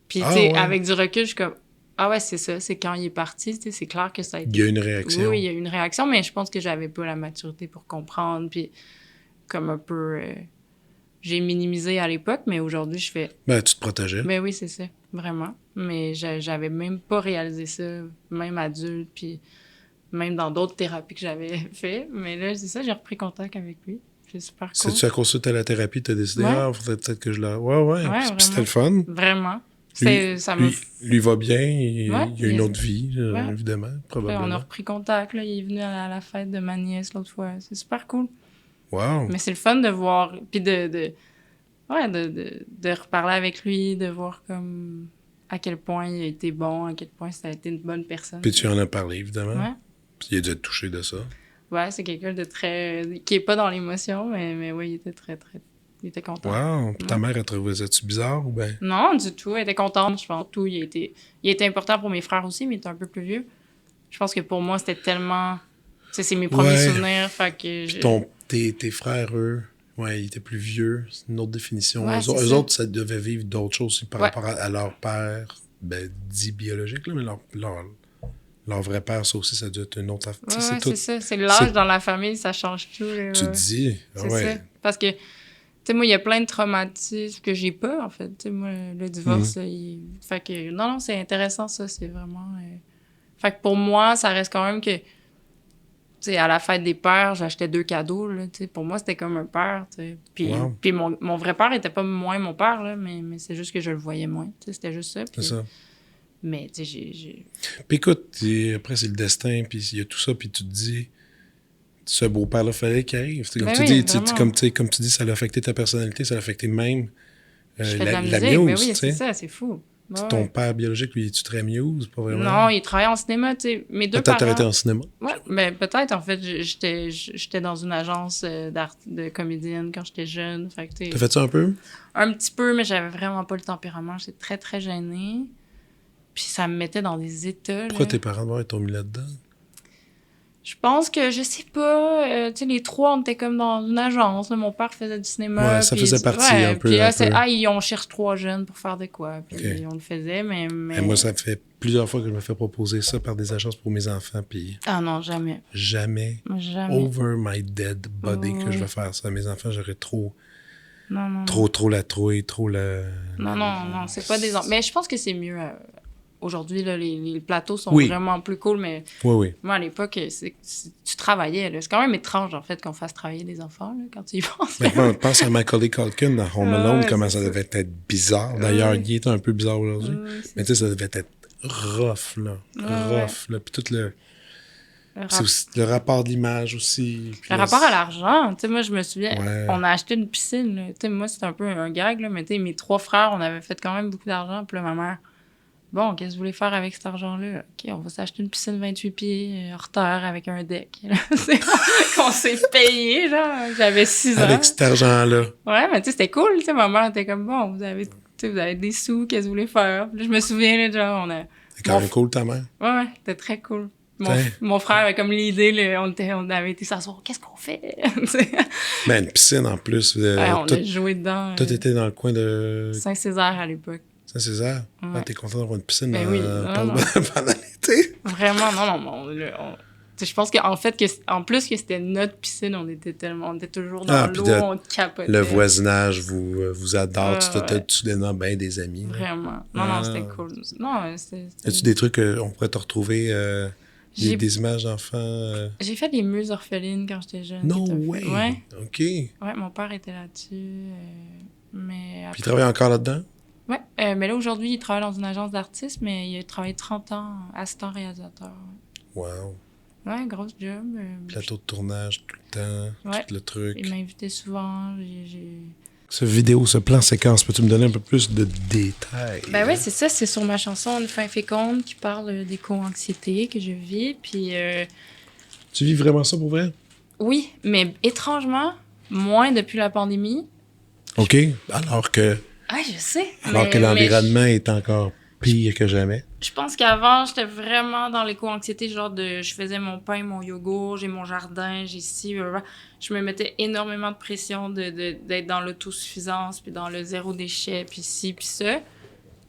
Puis, tu sais, avec du recul, je suis comme... Ah ouais, c'est ça, c'est quand il est parti, tu sais, c'est clair que ça a été... Il y a une réaction. Oui, il y a eu une réaction, mais je pense que j'avais pas la maturité pour comprendre, puis comme un peu... j'ai minimisé à l'époque, mais aujourd'hui, je fais... Ben, tu te protégeais. Ben oui, c'est ça, vraiment. Mais j'avais même pas réalisé ça, même adulte, puis même dans d'autres thérapies que j'avais fait. Mais là, c'est ça, j'ai repris contact avec lui. C'est super cool. C'est-tu à cause de la thérapie, tu as décidé, faudrait peut-être que je la... Ouais, puis c'était le fun. Vraiment. Lui va bien, il y a une autre vie, évidemment, probablement. On a repris contact, là, il est venu à la fête de ma nièce l'autre fois. C'est super cool. Wow! Mais c'est le fun de voir, puis de reparler avec lui, de voir comme à quel point il a été bon, à quel point ça a été une bonne personne. Puis tu en as parlé, évidemment. Ouais. Puis il a dû être touché de ça. Ouais, c'est quelqu'un de très... qui est pas dans l'émotion, mais oui, il était très, très... Il était content. Wow! Puis ta mère, elle trouvait ça-tu bizarre ou bien? Non, du tout. Elle était contente, je pense. Tout, il était important pour mes frères aussi, mais il était un peu plus vieux. Je pense que pour moi, c'était tellement... Tu sais, c'est mes premiers souvenirs, fait que... Puis tes frères, eux, ouais, ils étaient plus vieux. C'est une autre définition. Ouais, Eux autres, ça devait vivre d'autres choses aussi par Ouais. rapport à leur père, dit biologique, là, mais leur vrai père, ça aussi, ça doit être une autre affaire. Ouais, c'est ouais, tout. c'est ça. C'est l'âge dans la famille, ça change tout. Là, Tu te dis, c'est ouais. ça. Parce que, tu sais, moi, il y a plein de traumatismes que j'ai pas, en fait. Tu sais, moi, le divorce, fait que, non, c'est intéressant, ça. C'est vraiment... Fait que pour moi, ça reste quand même que, tu sais, à la fête des pères, j'achetais 2 cadeaux, là, tu sais. Pour moi, c'était comme un père, tu sais. Puis mon vrai père était pas moins mon père, là, mais c'est juste que je le voyais moins, tu sais. C'était juste ça. Puis, C'est ça. mais, tu sais, j'ai... Puis écoute, après, c'est le destin, puis il y a tout ça, puis tu te dis, ce beau-père-là, fallait qu'il arrive. Comme, Ben tu oui, dis, vraiment. comme tu dis, ça a affecté ta personnalité, ça a affecté même Je fais de la la musique, muse, ben oui, tu sais. c'est ça, c'est fou. Ouais, Ton ouais. père biologique, lui, es-tu très muse, pas vraiment? Non, il travaillait en cinéma, tu sais. Mes deux Peut-être parents... arrêté en cinéma. Ouais, ben peut-être, en fait, j'étais dans une agence de comédienne quand j'étais jeune, fait que, tu sais, T'as fait ça un peu? un petit peu, mais j'avais vraiment pas le tempérament, j'étais très, très gênée. Puis ça me mettait dans des états, Pourquoi là. tes parents de t'ont mis là-dedans? Je pense que, je sais pas, tu sais, les trois, on était comme dans une agence, là. Mon père faisait du cinéma. Ouais, ça puis, faisait partie ouais, un peu. Puis là, un peu. ils on cherche 3 jeunes pour faire de quoi, puis Ok. on le faisait, mais... Et moi, ça fait plusieurs fois que je me fais proposer ça par des agences pour mes enfants, puis Ah non, jamais. jamais, Jamais. over my dead body, que je vais Ouais. faire ça. Mes enfants, j'aurais trop Non. la trouille, trop la... Non, c'est pas des... Mais je pense que c'est mieux. Aujourd'hui, là, les plateaux sont Oui. vraiment plus cool, mais Oui. moi, à l'époque, tu travaillais. Là. C'est quand même étrange, en fait, qu'on fasse travailler des enfants, là, quand tu y penses. Maintenant, pense à Macaulay Culkin dans Home Alone, Ouais, comment c'est ça ça. devait être bizarre. D'ailleurs, Ouais. Guy était un peu bizarre aujourd'hui. C'est Mais tu sais, ça devait être rough, là. Ouais. Rough, là. Puis tout le... le C'est aussi le rapport d'image aussi. Puis Le là, rapport à l'argent, tu sais, moi, je me souviens, Ouais. on a acheté une piscine, là. Tu sais, moi, c'était un peu un gag, là, mais tu sais, mes 3 frères, on avait fait quand même beaucoup d'argent, puis là, ma mère, bon, qu'est-ce que vous voulez faire avec cet argent-là? OK, on va s'acheter une piscine 28 pieds, hors terre, avec un deck. C'est qu'on s'est payé, genre, j'avais 6 ans. Avec cet argent-là. Ouais, mais tu sais, c'était cool, tu sais, ma mère était comme, bon, vous avez des sous, qu'est-ce que vous voulez faire? Puis là, je me souviens, là, genre, C'est quand même cool, ta mère. Ouais, c'était très cool. T'sais. Mon frère avait comme l'idée, là, on avait été s'asseoir, qu'est-ce qu'on fait? Tu sais. Ben, une piscine en plus. Ouais, on tout a joué dedans. était dans le coin de Saint-Césaire à l'époque. Saint-Césaire. Ouais. Ah, t'es content d'avoir une piscine Ben oui, pendant, non. pendant l'été? Vraiment, non. Tu sais, je pense qu'en fait, en plus que c'était notre piscine, on était toujours dans puis l'eau, on capotait. Le voisinage vous adore. Tu Ouais. t'as soudainement bien des amis. Là. Vraiment. Non, c'était cool. Non, c'était... As-tu des trucs qu'on pourrait te retrouver, J'ai- des images d'enfants? J'ai fait des muses orphelines quand j'étais jeune. No qui étaient- way! Ouais, OK. ouais, mon père était là-dessus. Mais Puis il travaille encore là-dedans? ouais, mais là, aujourd'hui, il travaille dans une agence d'artistes, mais il a travaillé 30 ans assistant réalisateur. Wow. Ouais, grosse job. Plateau de tournage tout le temps, Ouais. tout le truc. Il m'invitait souvent. Ce vidéo, ce plan séquence, peux-tu me donner un peu plus de détails? Ben oui, c'est ça. C'est sur ma chanson Une fin féconde qui parle des co-anxiétés que je vis. Puis Tu vis vraiment ça pour vrai? oui, mais étrangement, moins depuis la pandémie. OK. Alors que Je sais. que l'environnement est encore pire que jamais. Je pense qu'avant, j'étais vraiment dans l'éco-anxiété, genre je faisais mon pain, mon yogourt, j'ai mon jardin, j'ai ci, blablabla. Je me mettais énormément de pression d'être dans l'autosuffisance, puis dans le zéro déchet, puis ci, puis ça.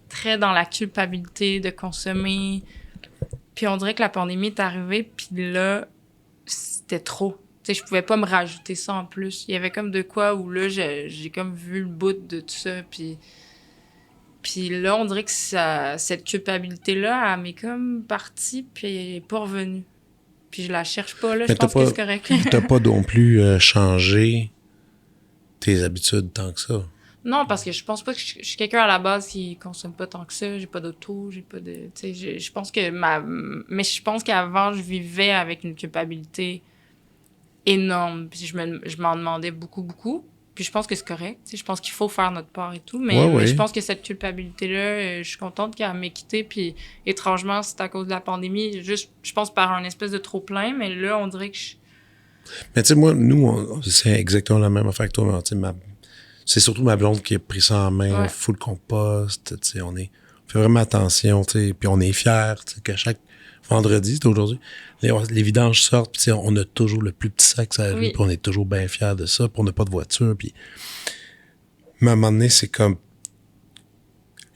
Très dans la culpabilité de consommer. Puis on dirait que la pandémie est arrivée, puis là, c'était trop. Tu sais, je pouvais pas me rajouter ça en plus. Il y avait comme de quoi où là, j'ai comme vu le bout de tout ça, puis là, on dirait que cette culpabilité-là, elle m'est comme partie, puis elle est pas revenue. Puis je la cherche pas, là. Mais Je pense que c'est correct. T'as pas non plus changé tes habitudes tant que ça. Non, parce que je pense pas que je suis quelqu'un à la base qui consomme pas tant que ça. J'ai pas d'auto, j'ai pas de... Tu sais, je pense que Mais je pense qu'avant, je vivais avec une culpabilité énorme. Puis je m'en demandais beaucoup. Puis je pense que c'est correct. Tu sais, je pense qu'il faut faire notre part et tout. Mais je pense que cette culpabilité-là, je suis contente qu'elle m'ait quittée. Puis étrangement, c'est à cause de la pandémie. Juste, je pense par un espèce de trop-plein. Mais là, on dirait que Mais tu sais, moi, nous, c'est exactement la même affaire que toi, mais tu sais, c'est surtout ma blonde qui a pris ça en main, full compost, tu sais, on fait vraiment attention, tu sais, puis on est fiers, tu sais, qu'à chaque vendredi, c'est aujourd'hui, les vidanges sortent, puis tu sais, on a toujours le plus petit sac sur la rue, puis on est toujours bien fiers de ça, puis on n'a pas de voiture, puis mais à un moment donné, c'est comme,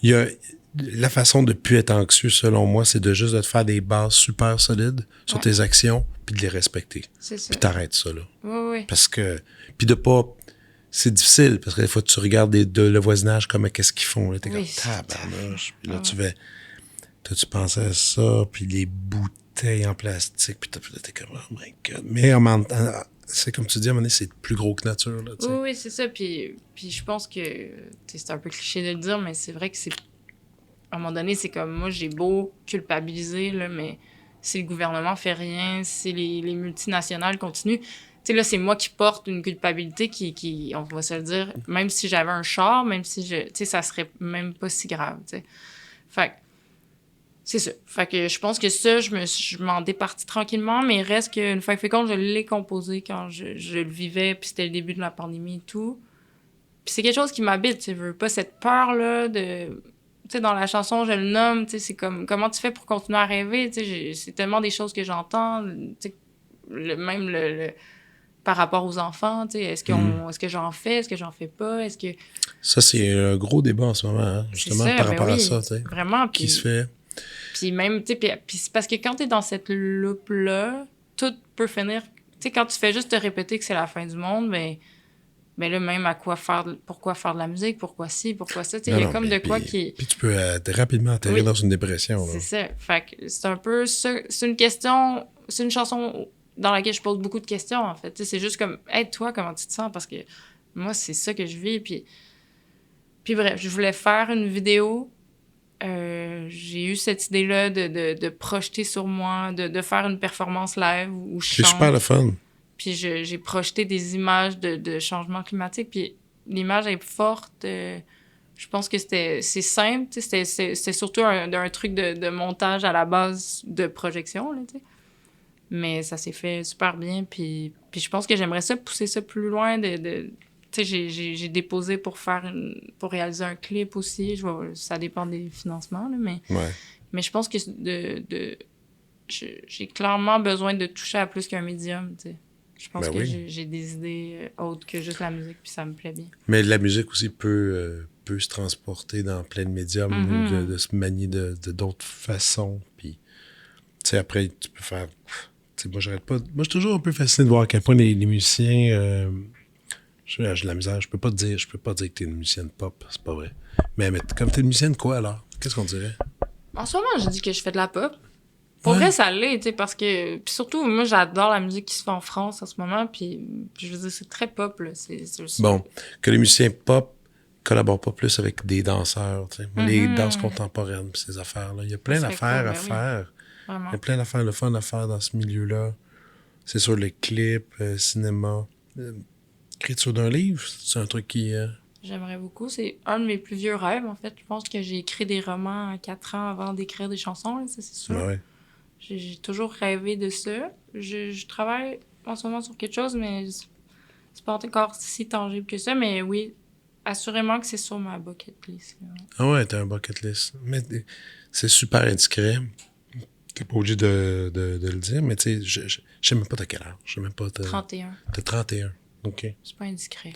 il y a la façon de plus être anxieux, selon moi, c'est de juste de te faire des bases super solides sur tes actions, puis de les respecter. C'est ça. Puis t'arrêtes ça, là. Oui. Parce que, puis de pas, c'est difficile, parce que des fois, tu regardes le voisinage comme qu'est-ce qu'ils font, là, t'es comme, tabarnouche. Puis là, tu pensais à ça, puis les bouteilles en plastique, puis t'es comme, oh my God. Mais en même temps, c'est comme tu dis, à un moment donné, c'est plus gros que nature, là, tu sais. Oui, c'est ça. Puis je pense que, c'est un peu cliché de le dire, mais c'est vrai que c'est, à un moment donné, c'est comme, moi, j'ai beau culpabiliser, là, mais si le gouvernement fait rien, si les multinationales continuent, tu sais, là, c'est moi qui porte une culpabilité qui, on va se le dire, même si j'avais un char, même si tu sais, ça serait même pas si grave, tu sais. Fait que, c'est ça. Fait que je pense que ça, je m'en départis tranquillement, mais il reste qu'une fois que fait compte, je l'ai composé quand je le vivais, puis c'était le début de la pandémie et tout. Puis c'est quelque chose qui m'habite, tu veux pas cette peur-là de... Tu sais, dans la chanson, je le nomme, tu sais, c'est comme, comment tu fais pour continuer à rêver, tu sais, c'est tellement des choses que j'entends, tu sais, même par rapport aux enfants, tu sais, est-ce que j'en fais, est-ce que j'en fais pas, est-ce que... Ça, c'est un gros débat en ce moment, hein, justement, ça, par rapport à ça, tu sais. Vraiment, qui se fait. Puis même, tu sais, puis c'est parce que quand t'es dans cette loupe-là, tout peut finir... Tu sais, quand tu fais juste te répéter que c'est la fin du monde, ben là, même pourquoi faire de la musique, pourquoi ci, pourquoi ça, tu sais, il y a comme de quoi qui... Puis tu peux rapidement atterrir dans une dépression, là. C'est ça. Fait que c'est un peu ça. C'est une question... C'est une chanson dans laquelle je pose beaucoup de questions, en fait. Tu sais, c'est juste comme, hey, toi, comment tu te sens? Parce que moi, c'est ça que je vis, puis bref, je voulais faire une vidéo. J'ai eu cette idée-là de projeter sur moi, de faire une performance live où je chante. C'est super le fun. Puis j'ai projeté des images de changement climatique, puis l'image est forte. Je pense que c'est simple, c'était surtout un truc de montage à la base de projection, là, tu sais. Mais ça s'est fait super bien, puis je pense que j'aimerais ça pousser ça plus loin tu sais, j'ai déposé pour réaliser un clip aussi. Ça dépend des financements, là, mais je pense que j'ai clairement besoin de toucher à plus qu'un médium, tu sais. Je pense que j'ai des idées autres que juste la musique, puis ça me plaît bien. Mais la musique aussi peut se transporter dans plein de médiums ou de se manier de d'autres façons. Puis, tu sais, après, tu peux faire... Tu sais, moi, j'arrête pas... Moi, je suis toujours un peu fasciné de voir à quel point les musiciens... j'ai de la misère. Je peux pas te dire que t'es une musicienne pop. C'est pas vrai. Mais comme t'es une musicienne quoi, alors? Qu'est-ce qu'on dirait? En ce moment, je dis que je fais de la pop. Pour vrai, ça l'est, tu sais, parce que... Puis surtout, moi, j'adore la musique qui se fait en France en ce moment, puis je veux dire, c'est très pop, là. Bon, que les musiciens pop collaborent pas plus avec des danseurs, tu sais. Les danses contemporaines, pis ces affaires-là. Il y a plein d'affaires à faire. Vraiment. Il y a plein d'affaires, le fun à faire dans ce milieu-là. C'est sur le clip, cinéma. Écriture d'un livre, c'est un truc qui... J'aimerais beaucoup. C'est un de mes plus vieux rêves, en fait. Je pense que j'ai écrit des romans à 4 ans avant d'écrire des chansons, là, ça, c'est sûr. Ouais. J'ai toujours rêvé de ça. Je travaille en ce moment sur quelque chose, mais c'est pas encore si tangible que ça. Mais oui, assurément que c'est sur ma bucket list. Là. Ah ouais, t'as un bucket list. Mais c'est super indiscret. T'es pas obligé de le dire, mais tu sais, je sais même pas t'as quel âge. Je sais même pas... 31. T'as 31. OK. C'est pas indiscret.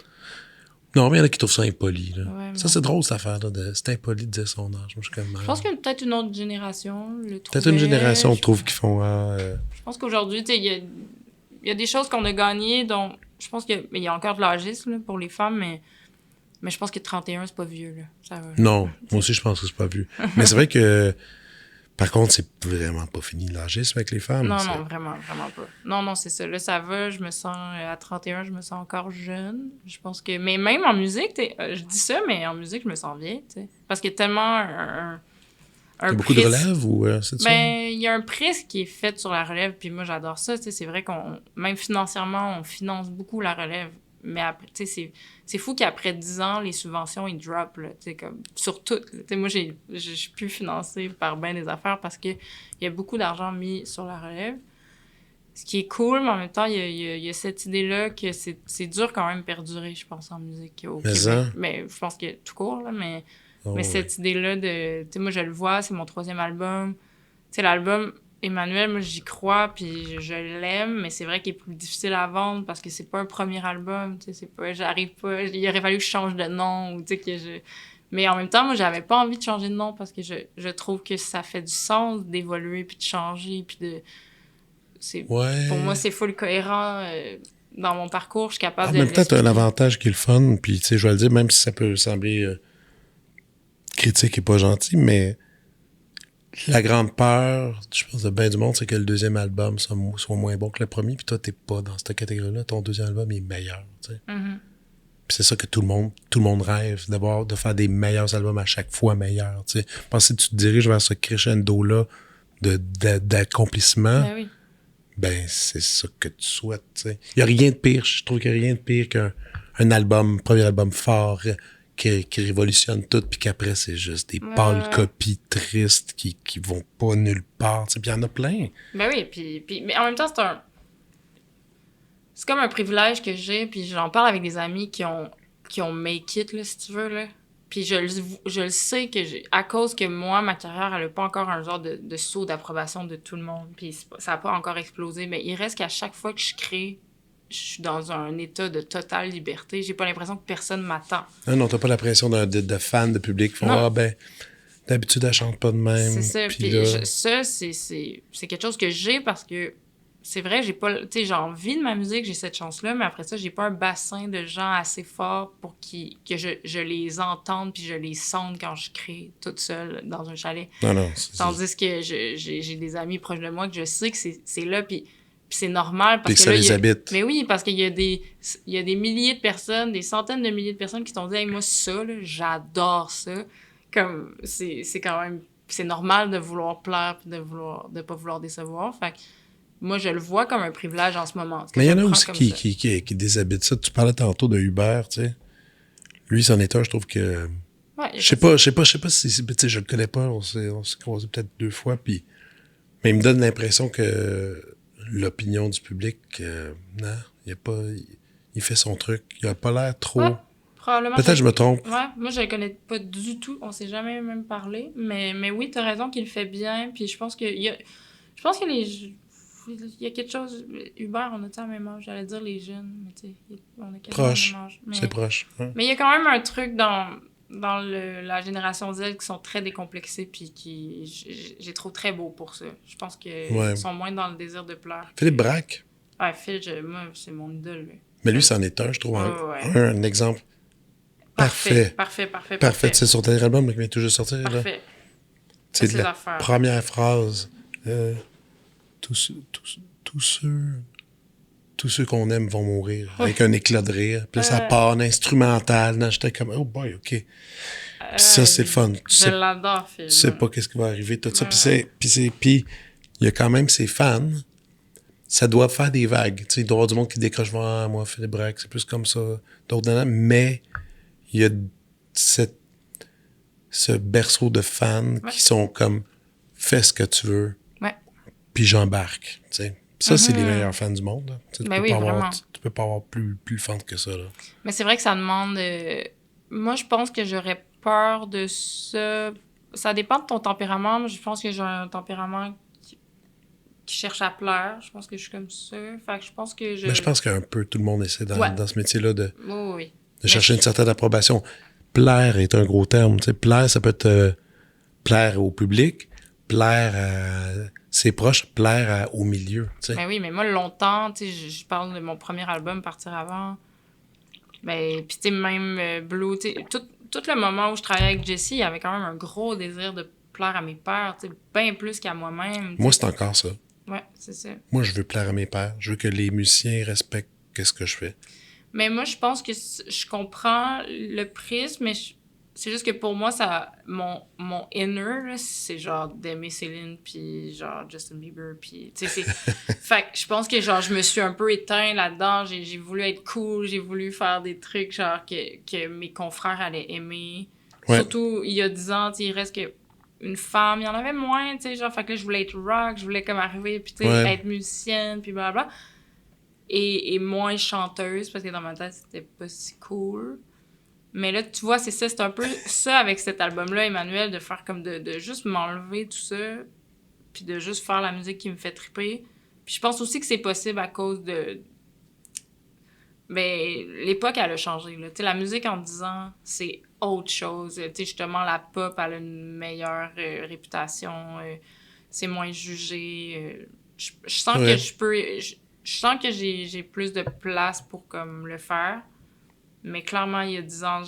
Non, mais il y en a qui trouvent ça impoli. Là. Ouais, ça, c'est drôle, cette affaire-là. C'est impoli de dire son âge. Moi, je suis comme... Je pense que peut-être une autre génération le trouvait. Peut-être une génération trouve qu'ils font... Je pense qu'aujourd'hui, tu sais, il y a des choses qu'on a gagnées, dont je pense qu'il y a encore de l'âgisme là, pour les femmes, mais je pense que 31, c'est pas vieux. Là. Ça va. Non, moi aussi, je pense que c'est pas vieux. Mais c'est vrai que... Par contre, c'est vraiment pas fini l'âgisme avec les femmes. Non, vraiment pas. Non, c'est ça. Là, ça va. Je me sens, à 31, je me sens encore jeune. Je pense que... Mais même en musique, je dis ça, mais en musique, je me sens vieille, tu sais. Parce qu'il y a tellement un il y a beaucoup de relève ou c'est ça? Ben, il y a un prix qui est fait sur la relève, puis moi, j'adore ça. Tu sais, c'est vrai même financièrement, on finance beaucoup la relève. Mais après, tu sais, c'est fou qu'après 10 ans, les subventions, ils drop, là, tu sais, comme, sur tout. Tu sais, moi, je suis plus financée par bien des affaires parce qu'il y a beaucoup d'argent mis sur la relève. ce qui est cool, mais en même temps, il y a cette idée-là que c'est dur quand même perdurer, je pense, en musique au Mais Québec. ça. Mais je pense que tout court, là, mais Oui. cette idée-là de... Tu sais, moi, je le vois, c'est mon 3e album. Tu sais, l'album Emmanuel, moi, j'y crois, puis je l'aime, mais c'est vrai qu'il est plus difficile à vendre parce que c'est pas un premier album, tu sais, c'est pas... J'arrive pas... Il aurait fallu que je change de nom, ou tu sais, que je... Mais en même temps, moi, j'avais pas envie de changer de nom parce que je trouve que ça fait du sens d'évoluer, puis de changer, puis de... Pour moi, c'est full cohérent. Dans mon parcours, je suis capable en de même temps, t'as un l'expliquer. avantage qui est le fun, puis tu sais, je vais le dire, même si ça peut sembler critique et pas gentil, mais la grande peur, je pense, de bien du monde, c'est que le deuxième album soit moins bon que le premier, puis toi, t'es pas dans cette catégorie-là. Ton deuxième album est meilleur, tu sais. Mm-hmm. Puis c'est ça que tout le monde rêve, d'abord, de faire des meilleurs albums à chaque fois meilleurs, tu sais. Parce que si tu te diriges vers ce crescendo-là d'accomplissement, Ben oui. ben, c'est ça que tu souhaites, tu sais. Il y a rien de pire, je trouve qu'il y a rien de pire qu'un premier album fort qui révolutionne tout, puis qu'après, c'est juste des pâles copies tristes qui vont pas nulle part, tu sais. Puis il y en a plein. Ben oui, puis mais en même temps, c'est comme un privilège que j'ai, puis j'en parle avec des amis qui ont make it, là, si tu veux, là. Puis je le sais que à cause que moi, ma carrière, elle a pas encore un genre de saut d'approbation de tout le monde, puis ça a pas encore explosé, mais il reste qu'à chaque fois que je crée, je suis dans un état de totale liberté. J'ai pas l'impression que personne m'attend. Non, t'as pas la pression de fans, de public qui font « Ah, ben, d'habitude, elle chante pas de même. » C'est ça, puis là... ça, c'est quelque chose que j'ai parce que c'est vrai, j'ai pas, tu sais, j'ai envie de ma musique, j'ai cette chance-là, mais après ça, j'ai pas un bassin de gens assez fort pour que je les entende puis je les sente quand je crée toute seule dans un chalet. Non, Tandis que j'ai des amis proches de moi que je sais que c'est là, puis c'est normal parce puis que là, ça les habite. Mais oui, parce qu'il y a des milliers de personnes, des centaines de milliers de personnes qui t'ont dit « Hey, moi, ça, là, j'adore ça. » Comme, c'est quand même... C'est normal de vouloir plaire puis de pas vouloir décevoir. Fait que moi, je le vois comme un privilège en ce moment. Mais il y en a aussi qui déshabitent ça. Tu parlais tantôt de Hubert, tu sais. Lui, c'en est un, je trouve que... Ouais, je sais pas si... Tu sais, je le connais pas, on s'est croisés peut-être 2 fois, puis... Mais il me donne l'impression que l'opinion du public, non, il a pas... Il fait son truc. Il a pas l'air trop... Ouais, probablement. Peut-être je me trompe. Ouais, moi, je le connais pas du tout. On s'est jamais même parlé. Mais oui, t'as raison qu'il le fait bien. Puis je pense que il y a quelque chose... Hubert, on a-tu la même âge? J'allais dire les jeunes, mais tu sais, on a quasiment le même âge. C'est proche. Hein? Mais il y a quand même un truc dans la génération Z qui sont très décomplexés puis j'ai trouvé très beau pour ça. Je pense qu'ils sont moins dans le désir de plaire. Philippe Braque. Ouais, Phil, moi, c'est mon idole. Lui. Mais lui, c'en est un, je trouve, un exemple parfait. Parfait. C'est sur ton album qui vient tout juste sortir. Parfait. C'est la première phrase. Tous ceux qu'on aime vont mourir. Avec un éclat de rire. Puis là, ça part instrumental. Là, j'étais comme, oh boy, OK. Puis ça, c'est le fun. Je l'adore, Phil. Tu sais pas qu'est-ce qui va arriver, tout ça. Puis il y a quand même ses fans. Ça doit faire des vagues. Tu sais, il doit y avoir du monde qui décroche, moi, Philippe Braque, c'est plus comme ça. D'autres, mais il y a ce berceau de fans qui sont comme, fais ce que tu veux. Puis j'embarque, tu sais. Ça, c'est les meilleurs fans du monde. Tu peux pas avoir plus fun que ça. Là. Mais c'est vrai que ça demande... Moi, je pense que j'aurais peur de ça. Ça dépend de ton tempérament. Moi, je pense que j'ai un tempérament qui cherche à plaire. Je pense que je suis comme ça. Fait que je pense que Mais je pense qu'un peu tout le monde essaie dans ce métier-là de chercher une certaine approbation. Plaire est un gros terme. Tu sais, plaire, ça peut être plaire au public, plaire à ses proches, plaire au milieu. Tu sais. Ben oui, mais moi, longtemps, tu sais, je parle de mon premier album, Partir avant. Ben, puis tu sais, même Blue, tu sais, tout le moment où je travaillais avec Jessie, il y avait quand même un gros désir de plaire à mes pères, tu sais, bien plus qu'à moi-même. Moi, c'est encore ça. Ouais, c'est ça. Moi, je veux plaire à mes pères. Je veux que les musiciens respectent ce que je fais. Mais moi, je pense que je comprends le prisme, mais c'est juste que pour moi, ça mon inner, là, c'est genre d'aimer Céline, puis genre Justin Bieber, puis tu sais, fait que je pense que genre je me suis un peu éteint là-dedans, j'ai voulu être cool, j'ai voulu faire des trucs genre que mes confrères allaient aimer. Ouais. Surtout, il y a 10 ans, il reste que une femme. Il y en avait moins, tu sais, genre, fait que là, je voulais être rock, je voulais comme arriver, puis tu sais, être musicienne, puis blablabla. Et moins chanteuse, parce que dans ma tête, c'était pas si cool. Mais là, tu vois, c'est ça, c'est un peu ça avec cet album-là, Emmanuel, de faire comme de juste m'enlever tout ça, puis de juste faire la musique qui me fait triper. Puis je pense aussi que c'est possible à cause de... Ben, l'époque, elle a changé, là. Tu sais, la musique en 10 ans, c'est autre chose. Tu sais, justement, la pop, elle a une meilleure réputation. C'est moins jugé. Je sens que je peux... Je sens que j'ai plus de place pour comme le faire. Mais clairement, il y a 10 ans,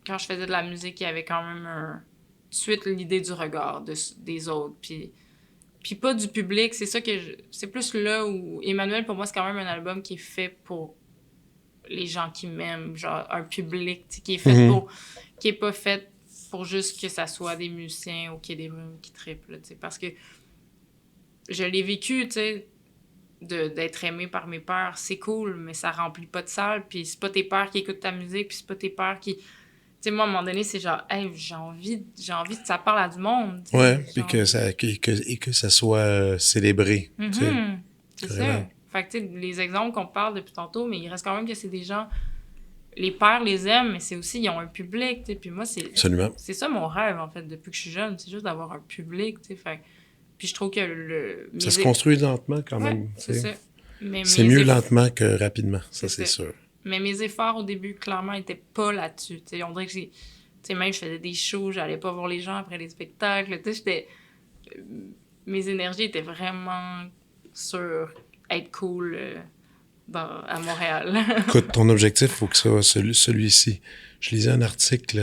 quand je faisais de la musique, il y avait quand même tout de suite l'idée du regard des autres. Puis pas du public. C'est ça que c'est plus là où Emmanuel, pour moi, c'est quand même un album qui est fait pour les gens qui m'aiment. Genre un public qui est fait pour... Qui est pas fait pour juste que ça soit des musiciens ou qu'il y ait des rooms qui trippent. Là, parce que je l'ai vécu, tu sais, d'être aimé par mes pères, c'est cool, mais ça remplit pas de salle, puis c'est pas tes pères qui écoutent ta musique, puis c'est pas tes pères qui... Tu sais, moi, à un moment donné, c'est genre, hey, j'ai envie que ça parle à du monde. Ouais, puis que ça soit célébré. C'est ça. Fait que, tu sais, les exemples qu'on parle depuis tantôt, mais il reste quand même que c'est des gens... Les pères les aiment, mais c'est aussi, ils ont un public, tu sais, puis moi, Absolument. C'est ça mon rêve, en fait, depuis que je suis jeune, c'est juste d'avoir un public, tu sais, fait. Puis je trouve que ça se construit lentement quand même. Ouais, c'est ça. C'est mieux lentement que rapidement, ça c'est sûr. Mais mes efforts au début, clairement, étaient pas là-dessus. T'sais, on dirait que même je faisais des shows, j'allais pas voir les gens après les spectacles. Mes énergies étaient vraiment sur être cool à Montréal. Écoute, ton objectif, il faut que ça soit celui-ci. Je lisais un article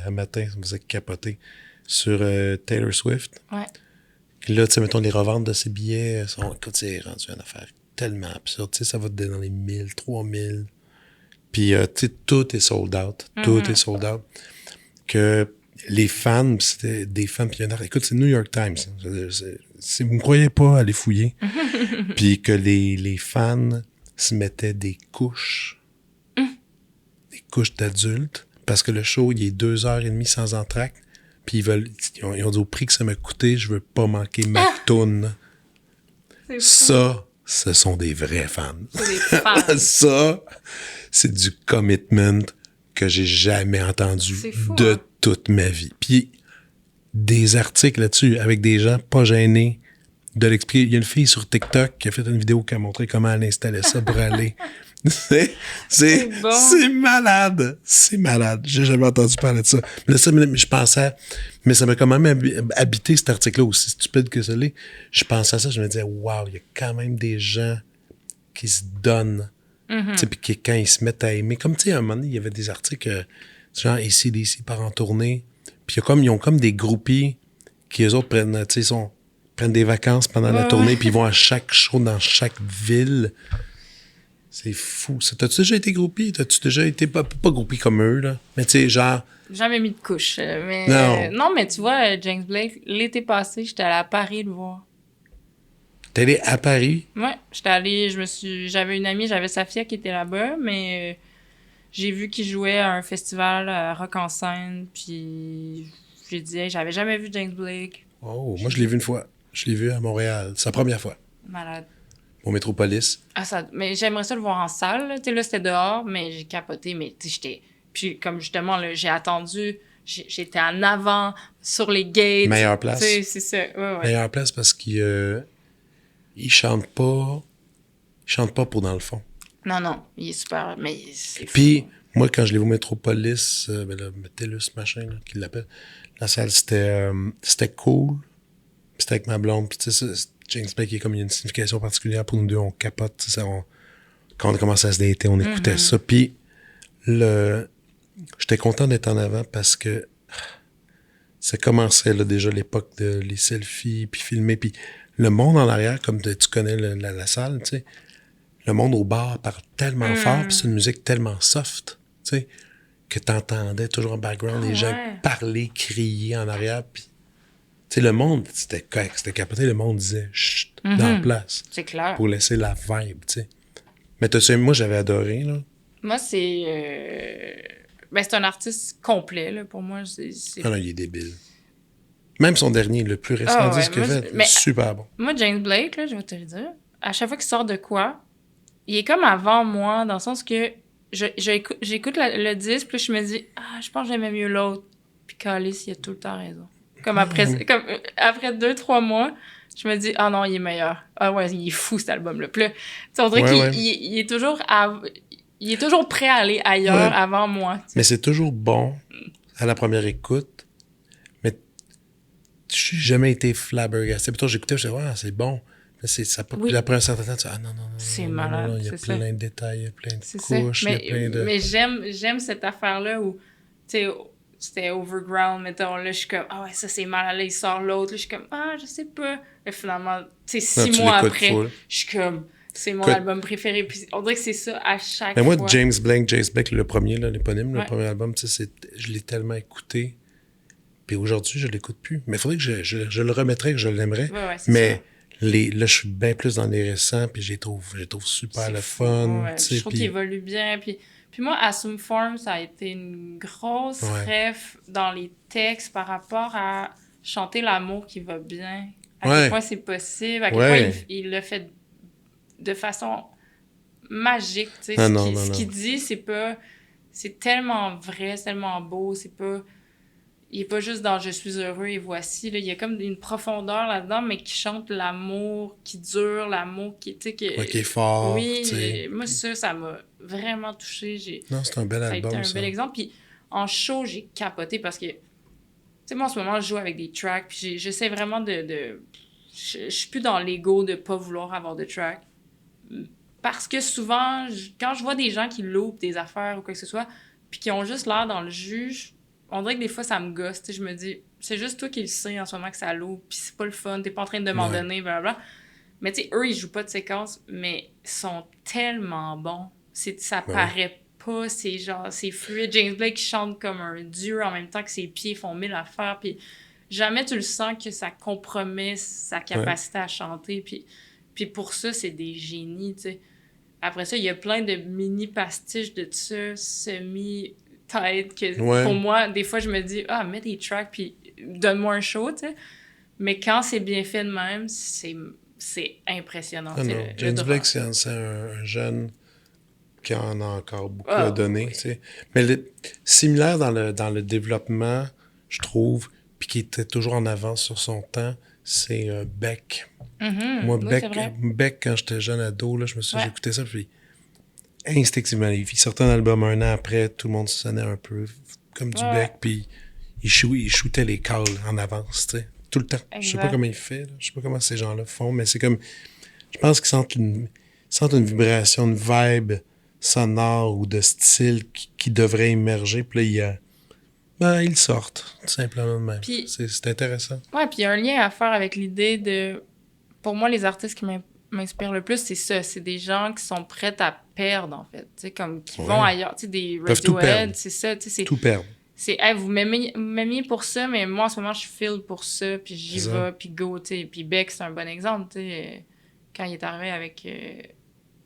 un matin, ça me faisait capoter, sur Taylor Swift. Ouais. Puis là, tu sais, mettons, les reventes de ces billets écoute, c'est rendu une affaire tellement absurde. Tu sais, ça va dans les 1000, 3000. Puis, tu sais, tout est sold out. Tout est sold out. Que les fans, c'était des fans, puis écoute, c'est New York Times. Vous me croyez pas, allez fouiller. Puis que les fans se mettaient des couches d'adultes, parce que le show, il est 2h30 sans entracte. Puis ils ont dit au prix que ça m'a coûté, je veux pas manquer ma toune. Ça, ce sont des vrais fans. C'est des fans. Ça, c'est du commitment que j'ai jamais entendu fou, de toute ma vie. Puis des articles là-dessus avec des gens pas gênés de l'expliquer. Il y a une fille sur TikTok qui a fait une vidéo qui a montré comment elle installait ça pour aller. C'est malade. C'est malade. J'ai jamais entendu parler de ça. Mais là, je pensais... Mais ça m'a quand même habité, cet article-là, aussi stupide que ça l'est. Je pensais à ça, je me disais, waouh, il y a quand même des gens qui se donnent. Puis quand ils se mettent à aimer. Comme, tu sais, à un moment donné, il y avait des articles, genre AC/DC part en tournée. Puis ils ont comme des groupies qui, eux autres, prennent des vacances pendant la tournée, puis ils vont à chaque show dans chaque ville. C'est fou. T'as-tu déjà été groupie? T'as-tu déjà été pas groupie comme eux, là? Mais tu sais, genre... Jamais mis de couche. Mais, non. Non, mais tu vois, James Blake, l'été passé, j'étais allée à Paris le voir. T'es allée à Paris? Ouais, j'étais allée, j'avais une amie, j'avais Safia qui était là-bas, mais j'ai vu qu'il jouait à un festival Rock en scène, puis j'ai dit, hey, j'avais jamais vu James Blake. Oh, moi, je l'ai vu une fois. Je l'ai vu à Montréal. C'est la première fois. Malade. Au Métropolis. Mais j'aimerais ça le voir en salle. Tu sais, là, c'était dehors, mais j'ai capoté. Mais tu sais, j'étais... Puis comme justement, là, j'ai attendu... J'étais en avant, sur les gates. Meilleure place. C'est ça, ouais. Meilleure place parce qu'ils chantent pas... Ils chantent pas pour dans le fond. Non, il est super... Mais c'est fou. Puis, moi, quand je l'ai vu au Métropolis, Metellus, machin, là, qu'il l'appelle, la salle, c'était cool. Puis c'était avec ma blonde. Puis tu sais, James Blake, il y a une signification particulière pour nous deux, on capote, ça, quand on a commencé à se dater, on écoutait ça. Puis, j'étais content d'être en avant parce que ça commençait là, déjà l'époque de les selfies, puis filmer, puis le monde en arrière, comme tu connais la salle, tu sais, le monde au bar parle tellement fort, puis c'est une musique tellement soft, tu sais, que t'entendais toujours en background les gens parler, crier en arrière, puis tu sais, le monde, c'était capoté, le monde disait chut, dans la place. C'est clair. Pour laisser la vibe, tu sais. Mais moi, j'avais adoré, là. Moi, c'est... Ben, c'est un artiste complet, là, pour moi. Ah non, il est débile. Même son dernier, le plus récent disque qu'il a fait, mais, super bon. Moi, James Blake, là, je vais te le dire, à chaque fois qu'il sort de quoi, il est comme avant moi, dans le sens que j'écoute le disque, puis je me dis, je pense que j'aimais mieux l'autre. Puis Calice, il a tout le temps raison. Comme après 2-3 mois, je me dis, ah non, il est meilleur. Ah ouais, il est fou cet album-là. Puis là, on dirait qu'il est toujours il est toujours prêt à aller ailleurs avant moi. T'sais. Mais c'est toujours bon à la première écoute. Mais j'ai jamais été flabbergasté. Plutôt j'écoutais, je disais, c'est bon. Puis après un certain temps, tu dis, non, c'est malade. Il y a plein de détails, il y a plein de couches, il y a plein de... Mais j'aime cette affaire-là où, tu sais, c'était Overground, mettons, là, je suis comme, ouais, ça c'est mal, là, il sort l'autre, là, je suis comme, je sais pas. Et finalement, tu sais, 6 mois après, je suis comme, c'est mon album préféré. Puis on dirait que c'est ça à chaque fois. Mais moi, James Blake, le premier, là, l'éponyme, le premier album, tu sais, je l'ai tellement écouté. Puis aujourd'hui, je l'écoute plus. Mais il faudrait que je le remettrais, que je l'aimerais. Mais ça. Là, je suis bien plus dans les récents, puis je les trouve super le fun. Je trouve qu'il évolue bien. Puis moi, Assume Form, ça a été une grosse ref dans les textes par rapport à chanter l'amour qui va bien. À quel point c'est possible, à quel point il le fait de façon magique. Tu sais, ce qu'il dit, c'est tellement vrai, c'est tellement beau, il est pas juste dans « je suis heureux et voici ». Là. Il y a comme une profondeur là-dedans, mais qui chante l'amour qui dure, l'amour qui... qui est fort. Oui, moi, ça m'a vraiment touchée. Non, c'est un bel album, ça a été un bel exemple. Puis en show, j'ai capoté parce que... Tu sais, moi, en ce moment, je joue avec des tracks, puis j'essaie vraiment de je suis plus dans l'ego de pas vouloir avoir de tracks. Parce que souvent, quand je vois des gens qui loupent des affaires ou quoi que ce soit, puis qui ont juste l'air dans le juge... On dirait que des fois, ça me gosse. Je me dis, c'est juste toi qui le sais en ce moment que ça loupe, puis c'est pas le fun, t'es pas en train de demander, blablabla. Mais tu sais, eux, ils jouent pas de séquence, mais ils sont tellement bons. Ça paraît pas, c'est fluide. James Blake chante comme un dieu en même temps que ses pieds font 1000 affaires, puis jamais tu le sens que ça compromet sa capacité à chanter, puis pour ça, c'est des génies, tu sais. Après ça, il y a plein de mini pastiches de ça, tête que pour moi, des fois, je me dis, mets des tracks, puis donne-moi un show, tu sais. Mais quand c'est bien fait de même, c'est impressionnant. James Blake, c'est un jeune qui en a encore beaucoup à donner, tu sais. Mais similaire dans le développement, je trouve, puis qui était toujours en avance sur son temps, c'est Beck. Moi, Beck, quand j'étais jeune ado, là, j'écoutais ça, puis instinctivement, il sortait un album un an après, tout le monde sonnait un peu comme du Beck, puis il shootait les calls en avance, tu sais, tout le temps. Exact. Je sais pas comment il fait, là. Je sais pas comment ces gens-là font, mais c'est comme, je pense qu'ils sentent une vibration, une vibe sonore ou de style qui devrait émerger, puis là, ils sortent, tout simplement de même. C'est intéressant. Ouais, puis il y a un lien à faire avec l'idée de, pour moi, les artistes qui m'inspirent le plus, c'est ça, c'est des gens qui sont prêts à perdre, en fait, tu sais, comme qui vont ailleurs, tu sais, des Radiohead, c'est ça, tu sais, c'est... Tout perdre. C'est, vous m'aimiez pour ça, mais moi, en ce moment, je file pour ça, puis j'y vais, puis go, tu sais. Puis Beck, c'est un bon exemple, tu sais. Quand il est arrivé avec,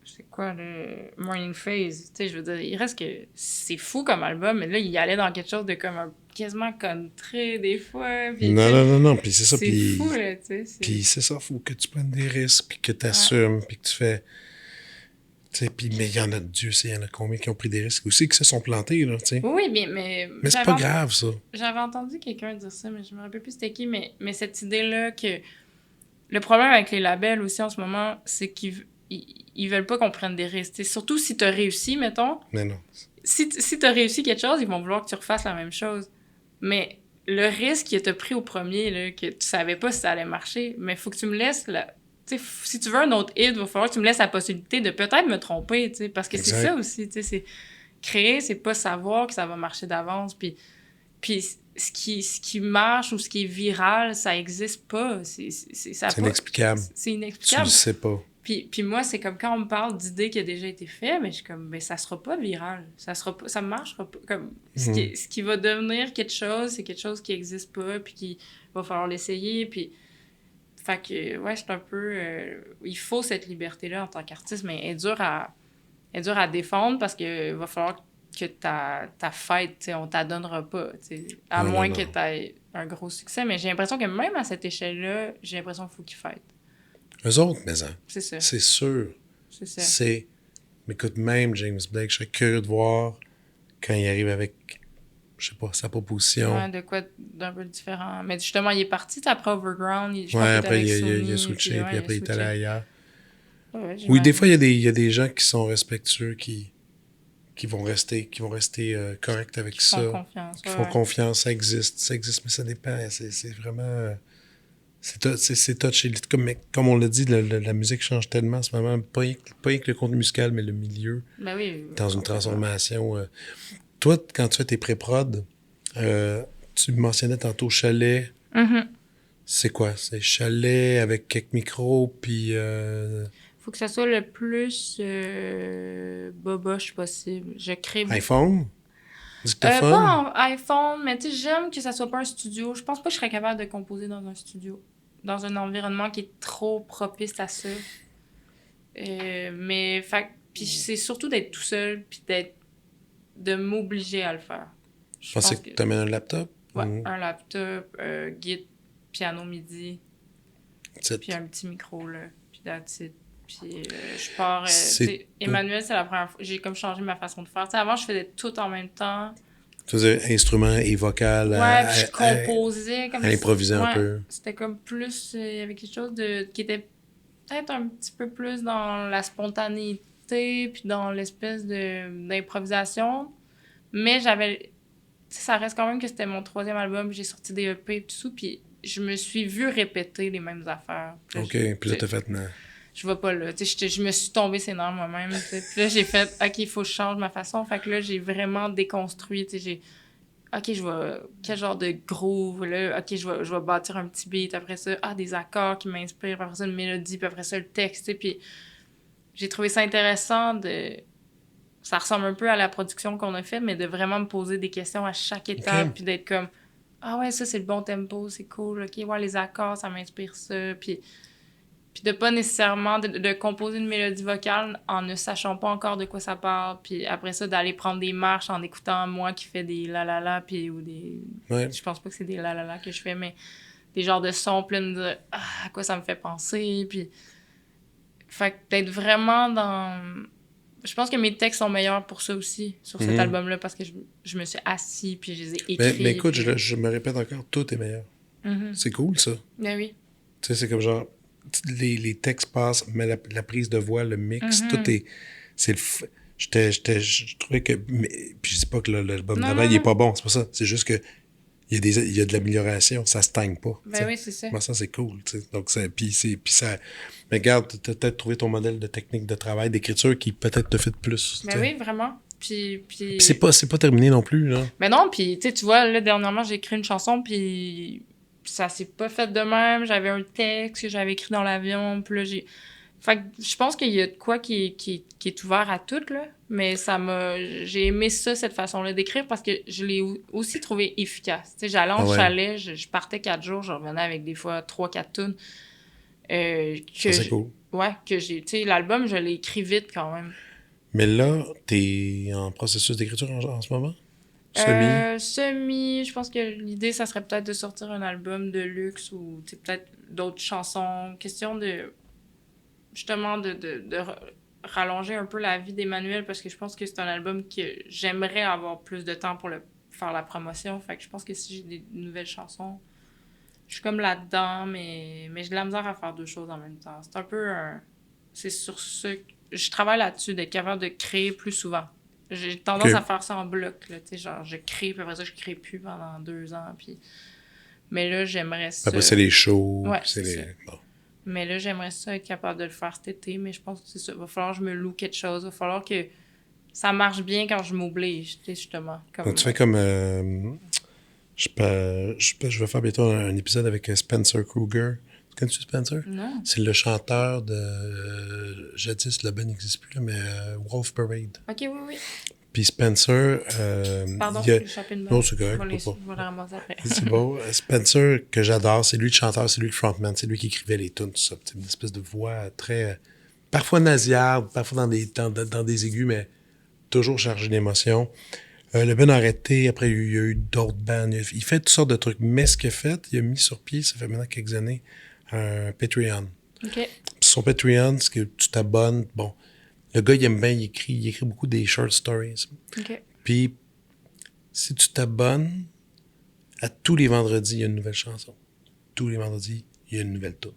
c'est quoi, le Morning Phase, tu sais, je veux dire, il reste que c'est fou comme album, mais là, il allait dans quelque chose de comme quasiment country, des fois. Puis, non, puis c'est ça, c'est fou, là, tu sais. Puis c'est ça, faut que tu prennes des risques, puis que tu assumes, puis que tu fais... mais il y en a, Dieu sait, il y en a combien qui ont pris des risques aussi, qui se sont plantés, là, tu sais. Oui, mais c'est pas grave, ça. J'avais entendu quelqu'un dire ça, mais je me rappelle plus c'était qui, mais cette idée-là que... Le problème avec les labels aussi en ce moment, c'est qu'ils veulent pas qu'on prenne des risques. T'sais, surtout si t'as réussi, mettons. Mais non. Si t'as réussi quelque chose, ils vont vouloir que tu refasses la même chose. Mais le risque que t'as pris au premier, là, que tu savais pas si ça allait marcher, mais faut que tu me laisses... si tu veux un autre hit, il va falloir que tu me laisses la possibilité de peut-être me tromper, parce que c'est ça aussi, c'est créer, c'est pas savoir que ça va marcher d'avance, puis ce qui marche ou ce qui est viral, ça existe pas, c'est inexplicable. C'est inexplicable. Tu le sais pas. Puis moi, c'est comme quand on me parle d'idées qui a déjà été fait, mais je suis comme, ça sera pas viral, ça marchera pas, comme, ce qui va devenir quelque chose, c'est quelque chose qui existe pas, puis qu'il va falloir l'essayer, puis... Fait que, ouais, je suis un peu... il faut cette liberté-là en tant qu'artiste, mais elle est dure à défendre parce que va falloir que ta fête, tu sais, on t'adonnera pas, tu sais, à moins que tu aies un gros succès. Mais j'ai l'impression que même à cette échelle-là, j'ai l'impression qu'il faut qu'ils fêtent. Eux autres, mais ça. C'est ça. C'est sûr. C'est ça. C'est... Mais écoute, même James Blake, je serais curieux de voir quand il arrive avec, je sais pas, sa proposition. Ouais, de quoi d'un peu différent. Mais justement, il est parti après Overground. Je pense Ouais, qu'il était après, avec il Sony, a switché, puis ouais, après, il est allé ailleurs. Ouais, Oui, des fois, il y a des gens qui sont respectueux, qui vont rester corrects avec qui ça. font confiance. Qui font confiance, ça existe, mais ça dépend. C'est vraiment... C'est touché. Comme on l'a dit, la musique change tellement en ce moment. Pas rien que le contenu musical, mais le milieu. Ben oui. Dans une transformation. Toi, quand tu fais tes pré-prod, tu mentionnais tantôt chalet. Mm-hmm. C'est quoi? C'est chalet avec quelques micros, puis... Faut que ça soit le plus boboche possible. Je crée... iPhone? Dictaphone? Pas en iPhone, mais tu sais, j'aime que ça soit pas un studio. Je pense pas que je serais capable de composer dans un studio. Dans un environnement qui est trop propice à ça. Mais, puis c'est surtout d'être tout seul, puis de m'obliger à le faire. Je pensais que tu amènes un laptop? Ouais, un laptop, guide, piano MIDI, puis un petit micro, là, puis that's it. Puis je pars... Emmanuel, c'est la première fois... J'ai comme changé ma façon de faire. T'sais, avant, je faisais tout en même temps. Tu faisais instrument et vocal. Ouais, puis je composais comme à improviser un peu. C'était comme plus... Il y avait quelque chose qui était peut-être un petit peu plus dans la spontanéité, puis dans l'espèce d'improvisation. Mais j'avais... Ça reste quand même que c'était mon 3e album, j'ai sorti des EP et tout ça, puis je me suis vue répéter les mêmes affaires. Puis là, OK, puis là, t'as fait... Je vais pas là. Je me suis tombée ses nerfs moi-même. T'sais. Puis là, j'ai fait, OK, il faut que je change ma façon. Fait que là, j'ai vraiment déconstruit. OK, quel genre de groove, là? OK, je vais bâtir un petit beat. Après ça, des accords qui m'inspirent. Après ça, une mélodie. Puis après ça, le texte. Puis j'ai trouvé ça intéressant Ça ressemble un peu à la production qu'on a faite, mais de vraiment me poser des questions à chaque étape. Puis d'être comme, ouais, ça, c'est le bon tempo, c'est cool. OK, ouais, les accords, ça m'inspire ça. Puis de pas nécessairement de composer une mélodie vocale en ne sachant pas encore de quoi ça parle, puis après ça, d'aller prendre des marches en écoutant moi qui fais des la-la-la, puis ou des... Ouais. Je pense pas que c'est des la-la-la que je fais, mais des genres de sons, puis me dire à quoi ça me fait penser, puis... Fait que d'être vraiment dans... Je pense que mes textes sont meilleurs pour ça aussi, sur cet album-là, parce que je me suis assis, puis je les ai écrits. Mais écoute, je me répète encore, tout est meilleur. C'est cool, ça. Ben oui. Tu sais, c'est comme genre... Les textes passent, mais la prise de voix, le mix, tout est... Je trouvais que... puis je dis pas que l'album d'avant, il est pas bon, c'est pas ça. C'est juste que il y a de l'amélioration, ça se stagne pas. Ben oui, c'est ça. Moi, ça, c'est cool, tu sais. Donc, puis ça... Mais regarde, t'as peut-être trouvé ton modèle de technique de travail, d'écriture qui peut-être te fit plus. Ben oui, vraiment. Puis c'est pas terminé non plus, là. Mais non, puis tu vois, là, dernièrement, j'ai écrit une chanson, puis ça s'est pas fait de même. J'avais un texte que j'avais écrit dans l'avion, puis là, Fait que je pense qu'il y a de quoi qui est ouvert à tout, là. Mais j'ai aimé ça, cette façon-là d'écrire, parce que je l'ai aussi trouvé efficace. Tu sais, j'allais en chalet, je partais 4 jours, je revenais avec des fois 3-4 tunes. C'est cool. Ouais, tu sais, l'album, je l'ai écrit vite quand même. Mais là, t'es en processus d'écriture en ce moment? Semi, je pense que l'idée, ça serait peut-être de sortir un album de luxe ou peut-être d'autres chansons. Question de, justement, de rallonger un peu la vie d'Emmanuel, parce que je pense que c'est un album que j'aimerais avoir plus de temps pour faire la promotion. Fait que je pense que si j'ai des nouvelles chansons, je suis comme là-dedans, mais j'ai de la misère à faire 2 choses en même temps. C'est un peu c'est sur ce... Je travaille là-dessus, d'être capable de créer plus souvent. J'ai tendance à faire ça en bloc, là, tu sais, genre, je crée, puis après ça, je crée plus pendant 2 ans, puis... Mais là, j'aimerais ça... Après, c'est les shows, ouais, c'est les... Bon. Mais là, j'aimerais ça être capable de le faire cet été, mais je pense que c'est ça. Il va falloir que je me loue quelque chose. Il va falloir que ça marche bien quand je m'oblige, tu sais, justement. Donc, tu fais comme... je vais faire bientôt un épisode avec Spencer Kruger. Connais-tu Spencer? Non. C'est le chanteur de... jadis, le band n'existe plus, là, mais Wolf Parade. OK, oui, oui. Puis Spencer... Pardon, j'ai échappé une balle. Non, c'est correct. Je vais la ramasser après. C'est beau. Spencer, que j'adore, c'est lui le chanteur, c'est lui le frontman, c'est lui qui écrivait les tunes, tout ça. C'est une espèce de voix très... parfois nasillarde, parfois dans des aigus, mais toujours chargé d'émotions. Le band a arrêté, après il y a eu d'autres bands. Il fait toutes sortes de trucs. Mais ce qu'il a fait, il a mis sur pied, ça fait maintenant quelques années, un Patreon. OK. Puis son Patreon, c'est que tu t'abonnes. Bon, le gars, il aime bien, il écrit beaucoup des short stories. OK. Puis, si tu t'abonnes, à tous les vendredis, il y a une nouvelle chanson. Tous les vendredis, il y a une nouvelle tune.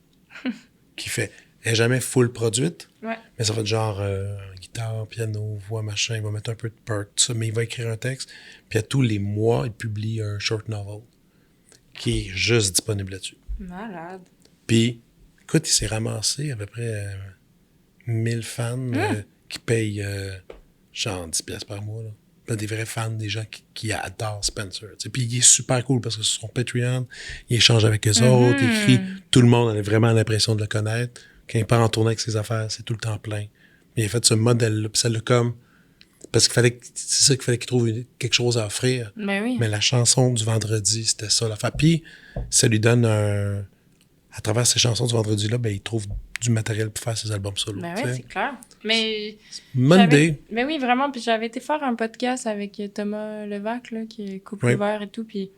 Qui fait... Elle n'est jamais full produite, Ouais. mais ça va être genre guitare, piano, voix, machin. Il va mettre un peu de perk, tout ça, mais il va écrire un texte. Puis à tous les mois, il publie un short novel qui est juste disponible là-dessus. Malade. Puis, écoute, il s'est ramassé à peu près 1000 fans qui payent genre 10$ par mois. Là, des vrais fans, des gens qui adorent Spencer. T'sais. Puis il est super cool parce que sur son Patreon, il échange avec eux autres, il écrit. Tout le monde a vraiment l'impression de le connaître. Quand il part en tournée avec ses affaires, c'est tout le temps plein. Mais il a fait ce modèle-là, puis ça l'a comme... Parce c'est ça qu'il fallait qu'il trouve quelque chose à offrir. Ben oui. Mais la chanson du vendredi, c'était ça l'affaire. Puis ça lui donne un... À travers ces chansons du vendredi-là, ben, il trouve du matériel pour faire ses albums solo. Ben oui, c'est clair. Mais... Monday. Mais oui, vraiment. Puis j'avais été faire un podcast avec Thomas Levac, là, qui est couple ouvert et tout, puis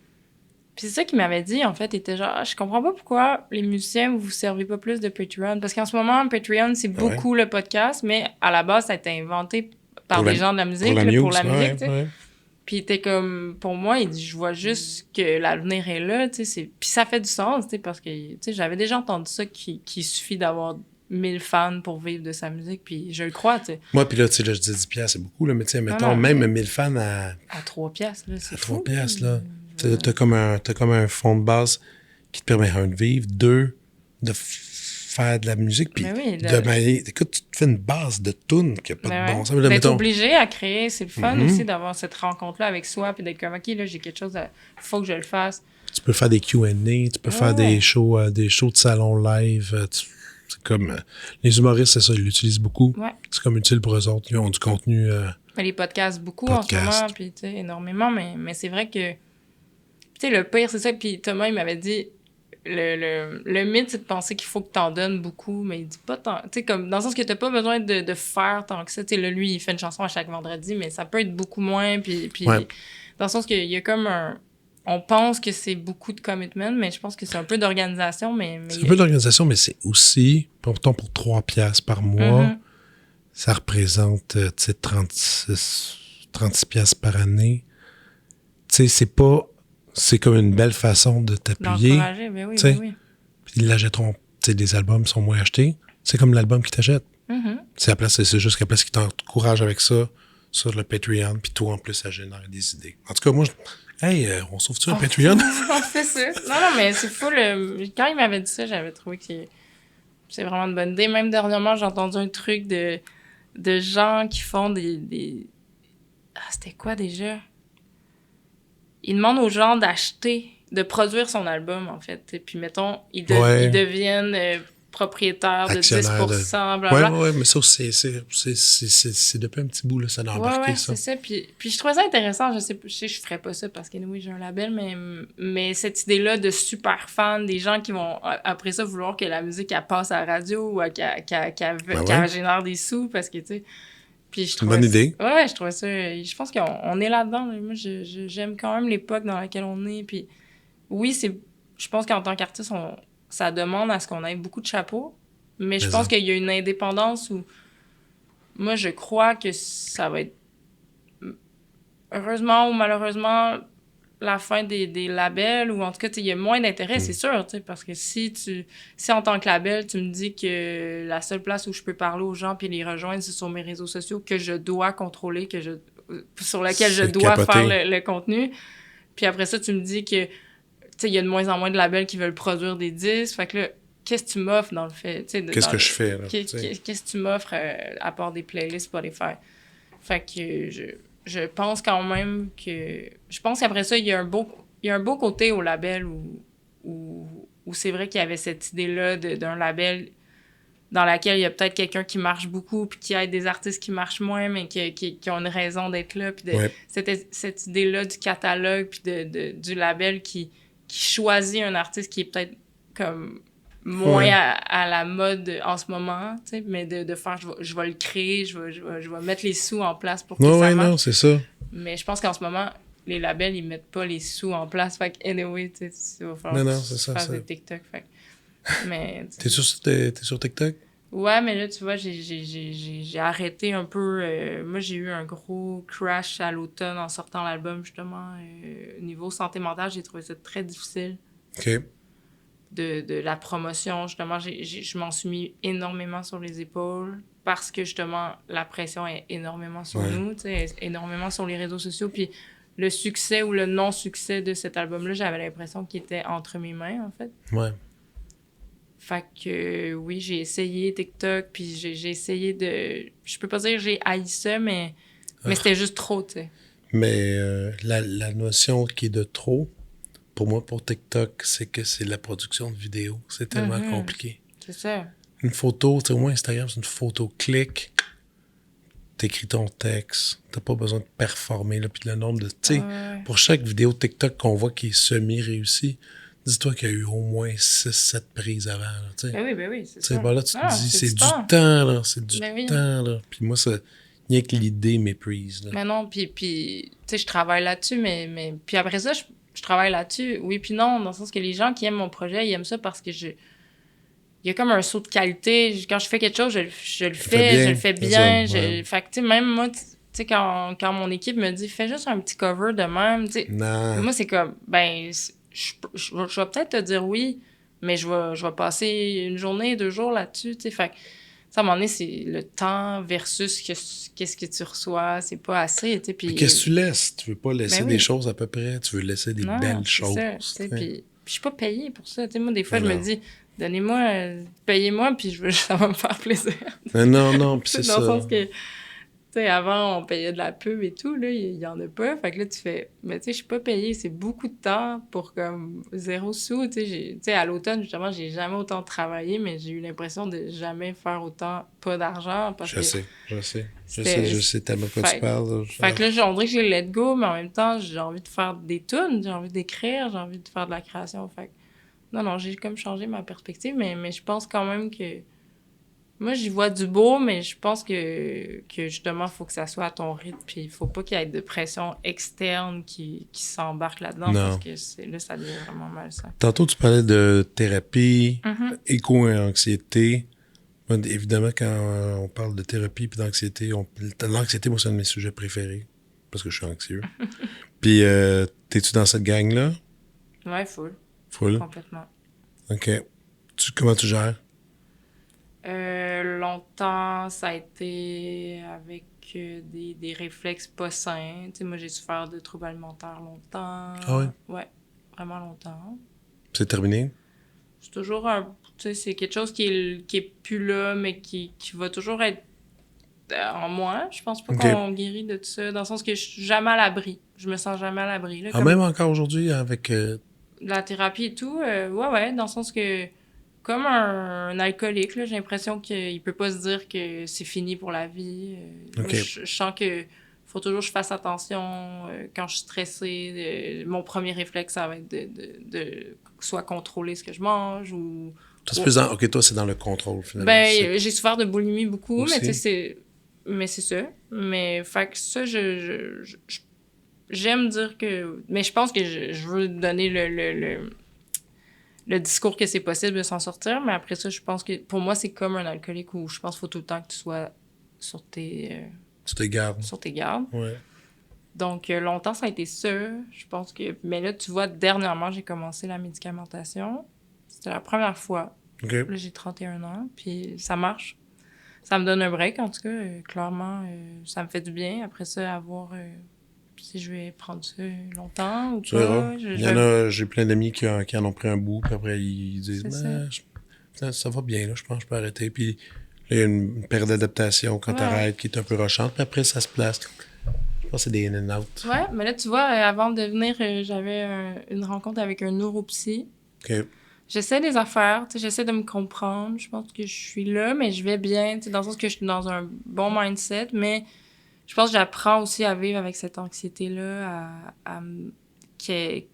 c'est ça qu'il m'avait dit, en fait. Il était genre, je comprends pas pourquoi les musiciens, vous servez pas plus de Patreon. Parce qu'en ce moment, Patreon, c'est beaucoup le podcast, mais à la base, ça a été inventé par des gens de la musique, pour la musique, tu sais. Ouais. Puis il était comme, pour moi, il dit, je vois juste que l'avenir est là, tu sais. Puis ça fait du sens, tu sais, parce que, tu sais, j'avais déjà entendu ça, qu'il suffit d'avoir 1000 fans pour vivre de sa musique, puis je le crois, tu sais. Moi, puis là, tu sais, là, je dis 10$, c'est beaucoup, là, mais tu sais, mettons, même 1000 fans à 3$, là, c'est fou. À 3$, là. T'as comme un fond de base qui te permet, un, de vivre, deux, de faire de la musique, puis écoute, tu te fais une base de tunes qui n'a pas de bon sens. D'être obligé à créer, c'est le fun aussi d'avoir cette rencontre-là avec soi, puis d'être comme, OK, là, j'ai quelque chose, faut que je le fasse. Tu peux faire des Q&A, tu peux faire des shows de salon live, c'est comme... les humoristes, c'est ça, ils l'utilisent beaucoup. Ouais. C'est comme utile pour eux autres. Ils ont du contenu... les podcasts, beaucoup en ce moment, puis tu sais, énormément, mais c'est vrai que... Tu sais, le pire, c'est ça. Puis Thomas, il m'avait dit, le mythe, c'est de penser qu'il faut que t'en donnes beaucoup, mais il dit pas tant... Tu sais, comme, dans le sens que t'as pas besoin de faire tant que ça. Tu sais, là, lui, il fait une chanson à chaque vendredi, mais ça peut être beaucoup moins, puis dans le sens qu'il y a comme un... On pense que c'est beaucoup de commitment, mais je pense que c'est un peu d'organisation, mais c'est un peu d'organisation, mais c'est aussi, pourtant pour 3$ par mois, ça représente, tu sais, 36$ par année. Tu sais, c'est pas... C'est comme une belle façon de t'appuyer. D'encourager, ben oui, ben oui. Puis ils l'achèteront. Tu sais, les albums sont moins achetés. C'est comme l'album qui t'achète. C'est juste qu'à place qu'ils t'encouragent avec ça sur le Patreon, puis toi, en plus, ça génère des idées. En tout cas, moi, on sauve-tu un Patreon? On fait ça. Non, mais c'est fou. Quand il m'avait dit ça, j'avais trouvé que c'est vraiment une bonne idée. Même dernièrement, j'ai entendu un truc de gens qui font des... Ah, c'était quoi déjà? Il demande aux gens de produire son album, en fait. Puis, mettons, ils deviennent propriétaires de 10%, blablabla. Oui, mais ça, c'est depuis un petit bout, là, ça a embarqué, ça. C'est ça. Puis je trouvais ça intéressant. Je sais, je ferais pas ça parce que oui, j'ai un label, mais cette idée-là de super fans, des gens qui vont, après ça, vouloir que la musique, elle passe à la radio ou qu'elle génère des sous, parce que, tu sais... Puis je trouvais bonne idée. Ouais, je trouvais ça... Je pense qu'on est là-dedans. Là. Moi, j'aime quand même l'époque dans laquelle on est. Puis oui, je pense qu'en tant qu'artiste, ça demande à ce qu'on ait beaucoup de chapeaux. Mais je pense qu'il y a une indépendance où... Moi, je crois que ça va être... Heureusement ou malheureusement, la fin des labels, ou en tout cas, il y a moins d'intérêt, c'est sûr, parce que si en tant que label, tu me dis que la seule place où je peux parler aux gens puis les rejoindre, c'est sur mes réseaux sociaux que je dois contrôler, sur lequel je dois faire le contenu, puis après ça, tu me dis que, il y a de moins en moins de labels qui veulent produire des disques, fait que là, qu'est-ce que tu m'offres dans le fait? Qu'est-ce que je fais, là? Qu'est-ce que tu m'offres à part des playlists Spotify? Fait que je pense quand même que... Je pense qu'après ça, il y a un beau côté au label où c'est vrai qu'il y avait cette idée-là d'un label dans laquel il y a peut-être quelqu'un qui marche beaucoup puis qui aide des artistes qui marchent moins, mais qui ont une raison d'être là. Puis cette idée-là du catalogue puis du label qui choisit un artiste qui est peut-être comme moins Ouais. à la mode en ce moment, tu sais, mais de faire, je vais le créer, je vais mettre les sous en place pour que Non, ça ouais, marche. non, c'est ça. Mais je pense qu'en ce moment, les labels, ils mettent pas les sous en place. Fait que, anyway, tu sais, il va falloir Non, que non, tu c'est ça, fasses ça. des TikTok. Fait que- mais, tu sais. T'es sur TikTok? Ouais, mais là, tu vois, j'ai arrêté un peu. Moi, j'ai eu un gros crash à l'automne en sortant l'album, justement. Niveau santé mentale, j'ai trouvé ça très difficile. OK. De la promotion, justement, je m'en suis mis énormément sur les épaules parce que, justement, la pression est énormément sur Ouais. nous, tu sais, énormément sur les réseaux sociaux. Puis le succès ou le non-succès de cet album-là, j'avais l'impression qu'il était entre mes mains, en fait. Ouais. Fait que, oui, j'ai essayé TikTok, puis j'ai essayé de... Je peux pas dire que j'ai haï ça, mais c'était juste trop, tu sais. Mais la notion qui est de trop, pour moi, pour TikTok, c'est que c'est la production de vidéos. C'est tellement compliqué. C'est ça. Une photo, tu sais, au moins Instagram, c'est une photo clic. T'écris ton texte. T'as pas besoin de performer, là. Puis le nombre de... Tu sais, Ouais. pour chaque vidéo TikTok qu'on voit qui est semi-réussie, dis-toi qu'il y a eu au moins 6-7 prises avant, là, tu sais. Ben oui, c'est Tu sais, ça. bon, là, tu te Ah, dis, c'est du temps. temps, là. C'est du Ben oui. temps, là. Puis moi, ça... Rien que l'idée méprise, là. Mais non, puis tu sais, je travaille là-dessus, mais puis après ça, je travaille là-dessus. Oui, puis non, dans le sens que les gens qui aiment mon projet, ils aiment ça parce que il y a comme un saut de qualité. Quand je fais quelque chose, je le fais, bien, je le fais c'est bien. ça, ouais. Fait que, tu sais, même moi, tu sais, quand mon équipe me dit, fais juste un petit cover de même, tu sais, Non. moi, c'est comme, ben, je vais peut-être te dire oui, mais je vais passer une journée, 2 jours là-dessus, tu sais. Fait que, ça, à un moment donné, c'est le temps versus qu'est-ce que tu reçois. C'est pas assez, tu sais. Puis qu'est-ce que tu laisses? Tu veux pas laisser Ben oui. des choses à peu près. Tu veux laisser des Non, belles c'est choses. ça, tu sais. tu sais. Puis je suis pas payée pour ça. Tu sais, moi, des fois, Mais je me non. dis, donnez-moi, payez-moi, puis ça va me faire plaisir. Mais non, puis c'est Dans le ça. sens que, tu sais, avant, on payait de la pub et tout, là, il y en a pas. Fait que là, tu fais, mais tu sais, je suis pas payée, c'est beaucoup de temps pour comme 0 sous. Tu sais, à l'automne, justement, j'ai jamais autant travaillé, mais j'ai eu l'impression de jamais faire autant pas d'argent parce Je que sais c'était- tellement de quoi fait- tu parles. Là. Fait que là, on dirait que j'ai le let go, mais en même temps, j'ai envie de faire des tunes, j'ai envie d'écrire, j'ai envie de faire de la création. Fait que, non, j'ai comme changé ma perspective, mais je pense quand même que... Moi, j'y vois du beau, mais je pense que justement, il faut que ça soit à ton rythme, puis il faut pas qu'il y ait de pression externe qui s'embarque là-dedans, Non. parce que là, ça devient vraiment malsain. Tantôt, tu parlais de thérapie, Mhm. éco-anxiété. Moi, évidemment, quand on parle de thérapie et d'anxiété, l'anxiété, moi, c'est un de mes sujets préférés parce que je suis anxieux. Puis, t'es-tu dans cette gang-là? Ouais, full, Full? complètement. OK. Comment tu gères? Longtemps, ça a été avec des réflexes pas sains. Tu sais, moi, j'ai souffert de troubles alimentaires longtemps. Ah ouais? Ouais, vraiment longtemps. C'est terminé? C'est toujours un... Tu sais, c'est quelque chose qui est plus là, mais qui va toujours être en moi. Je pense pas Ok. qu'on guérit de tout ça, dans le sens que je suis jamais à l'abri. Je me sens jamais à l'abri. Là, Ah, comme même encore aujourd'hui, avec... la thérapie et tout, ouais, dans le sens que, comme un alcoolique, là, j'ai l'impression qu'il peut pas se dire que c'est fini pour la vie. Ok. Moi, je sens que faut toujours que je fasse attention quand je suis stressée. Mon premier réflexe, ça va être de soit contrôler ce que je mange ou... Toi, c'est plus dans... OK, toi, c'est dans le contrôle, finalement. Ben, j'ai souffert de boulimie beaucoup, Aussi. mais tu sais, c'est ça. Mais, fait que ça, j'aime dire que... Mais je pense que je veux donner le discours que c'est possible de s'en sortir, mais après ça, je pense que pour moi, c'est comme un alcoolique où je pense qu'il faut tout le temps que tu sois sur tes Tu te gardes. gardes. Ouais. Donc, longtemps, ça a été ça. Je pense que... Mais là, tu vois, dernièrement, j'ai commencé la médicamentation. C'était la première fois. OK. Là, j'ai 31 ans, puis ça marche. Ça me donne un break, en tout cas. Clairement, ça me fait du bien. Après ça, avoir... si je vais prendre ça longtemps ou Tu verras. pas. Il y en a... J'ai plein d'amis qui en ont pris un bout, puis après, ils disent... C'est Ben, ça va bien, là, je pense que je peux arrêter. Puis là, il y a une période d'adaptation quand Ouais. t'arrêtes qui est un peu rochante, puis après, ça se place. Je pense que c'est des in and out. Ouais, mais là, tu vois, avant de venir, j'avais une rencontre avec un neuropsy. OK. J'essaie des affaires, tu sais, j'essaie de me comprendre. Je pense que je suis là, mais je vais bien, tu sais, dans le sens que je suis dans un bon mindset, mais je pense que j'apprends aussi à vivre avec cette anxiété-là, qu'elle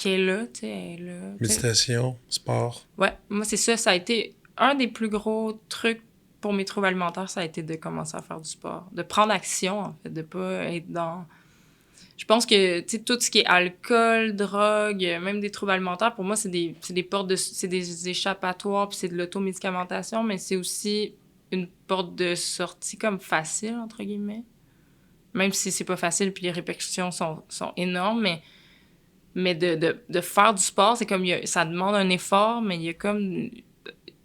qui est là, tu sais, elle est là. tu sais. Méditation, sport. Ouais, moi, c'est ça. Ça a été un des plus gros trucs pour mes troubles alimentaires, ça a été de commencer à faire du sport. De prendre action, en fait, de pas être dans... Je pense que, tu sais, tout ce qui est alcool, drogue, même des troubles alimentaires, pour moi, c'est des portes c'est des échappatoires, puis c'est de l'automédicamentation, mais c'est aussi une porte de sortie comme facile, entre guillemets. Même si c'est pas facile, puis les répercussions sont énormes, mais de faire du sport, c'est comme, ça demande un effort, mais il y a comme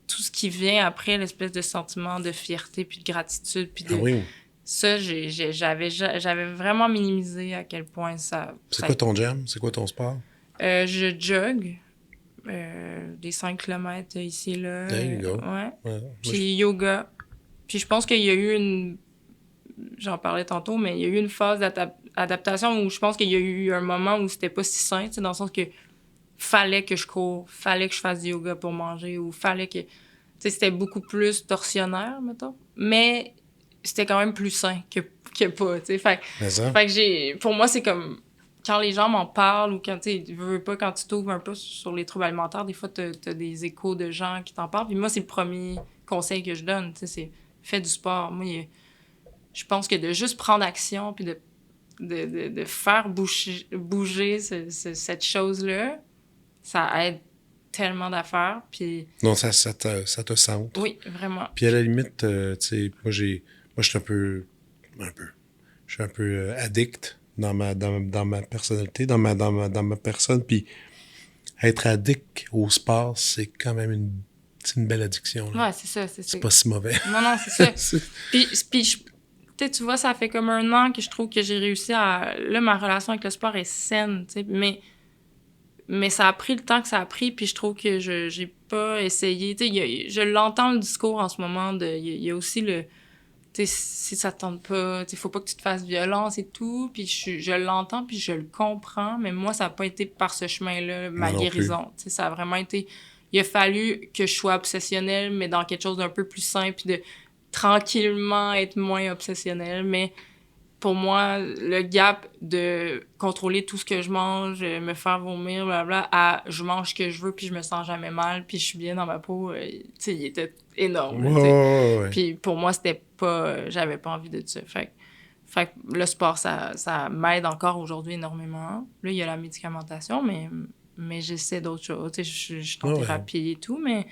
tout ce qui vient après, l'espèce de sentiment de fierté, puis de gratitude, puis de... Ah oui. Ça, j'avais vraiment minimisé à quel point ça... C'est quoi ton jam? C'est quoi ton sport? Je jogue des 5 km ici et là. There you go. Ouais. Ouais. Puis yoga. Puis je pense qu'il y a eu une... J'en parlais tantôt, mais il y a eu une phase d'adaptation où je pense qu'il y a eu un moment où c'était pas si sain, tu sais, dans le sens que fallait que je cours, fallait que je fasse du yoga pour manger, ou fallait que... Tu sais, c'était beaucoup plus torsionnaire, mettons. Mais c'était quand même plus sain que pas, tu sais. Fait que pour moi, c'est comme... Quand les gens m'en parlent, ou quand, tu sais, veux pas, quand tu t'ouvres un peu sur les troubles alimentaires, des fois, t'as des échos de gens qui t'en parlent. Puis moi, c'est le premier conseil que je donne, tu sais, c'est fais du sport. Moi, je pense que de juste prendre action, puis de faire bouger cette chose-là, ça aide tellement d'affaires, puis... Non, ça te centre. Oui, vraiment. Puis à la limite, tu sais, moi, je suis je suis un peu addict dans ma personnalité, dans ma personne, puis être addict au sport, c'est quand même une belle addiction. Là. Ouais, c'est ça. C'est pas si mauvais. Non, c'est ça. Puis tu vois, ça fait comme 1 an que je trouve que j'ai réussi à... Là, ma relation avec le sport est saine, tu sais, mais ça a pris le temps que ça a pris, puis je trouve que j'ai pas essayé. Tu sais, je l'entends, le discours, en ce moment, il y a aussi le... Tu sais, si ça te tente pas, tu sais, faut pas que tu te fasses violence et tout, puis je l'entends, puis je le comprends, mais moi, ça a pas été par ce chemin-là, ma guérison. Tu sais, ça a vraiment été... Il a fallu que je sois obsessionnelle, mais dans quelque chose d'un peu plus sain, puis de tranquillement être moins obsessionnelle, mais... Pour moi, le gap de contrôler tout ce que je mange, me faire vomir, blablabla, à je mange ce que je veux, puis je me sens jamais mal, puis je suis bien dans ma peau, tu sais, il était énorme. Ouais. Puis pour moi, c'était pas... J'avais pas envie de ça. Fait que le sport, ça m'aide encore aujourd'hui énormément. Là, il y a la médicamentation, mais j'essaie d'autres choses. Tu sais, je suis en thérapie et tout, mais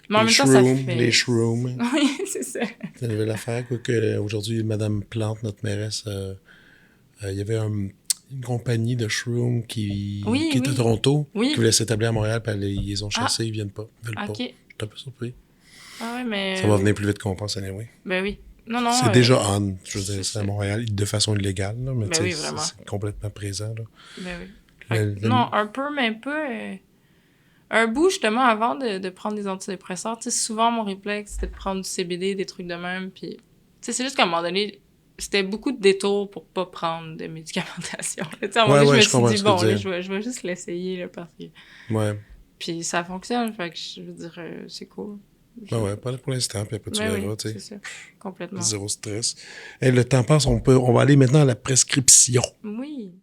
en même temps, ça fait... Les shrooms. Oui, c'est ça. C'est une nouvelle affaire. Aujourd'hui, Madame Plante, notre mairesse, il y avait une compagnie de shrooms qui est à Toronto, qui voulait s'établir à Montréal, puis ils les ont chassés, ils viennent pas. Ils veulent pas. Je suis un peu surpris. Ah ouais, mais... Ça va venir plus vite qu'on pense, anyway. Ben oui. Non. C'est déjà on. Je veux dire, c'est à Montréal, de façon illégale, là, mais oui, vraiment. C'est complètement présent. Là. Ben oui. Non, un peu, mais pas... Un bout, justement, avant de prendre des antidépresseurs, tu sais, souvent, mon réflexe, c'était de prendre du CBD, des trucs de même, puis... Tu sais, c'est juste qu'à un moment donné, c'était beaucoup de détours pour pas prendre de médicamentation. Tu sais, à un moment donné, je me suis dit, bon, là, je vais juste l'essayer, là, parce que... Ouais. Puis ça fonctionne, fait que je veux dire, c'est cool. Ouais, pas pour l'instant, puis après tu verras, tu sais. C'est ça, complètement. Zéro stress. Et le temps passe, on va aller maintenant à la prescription. Oui.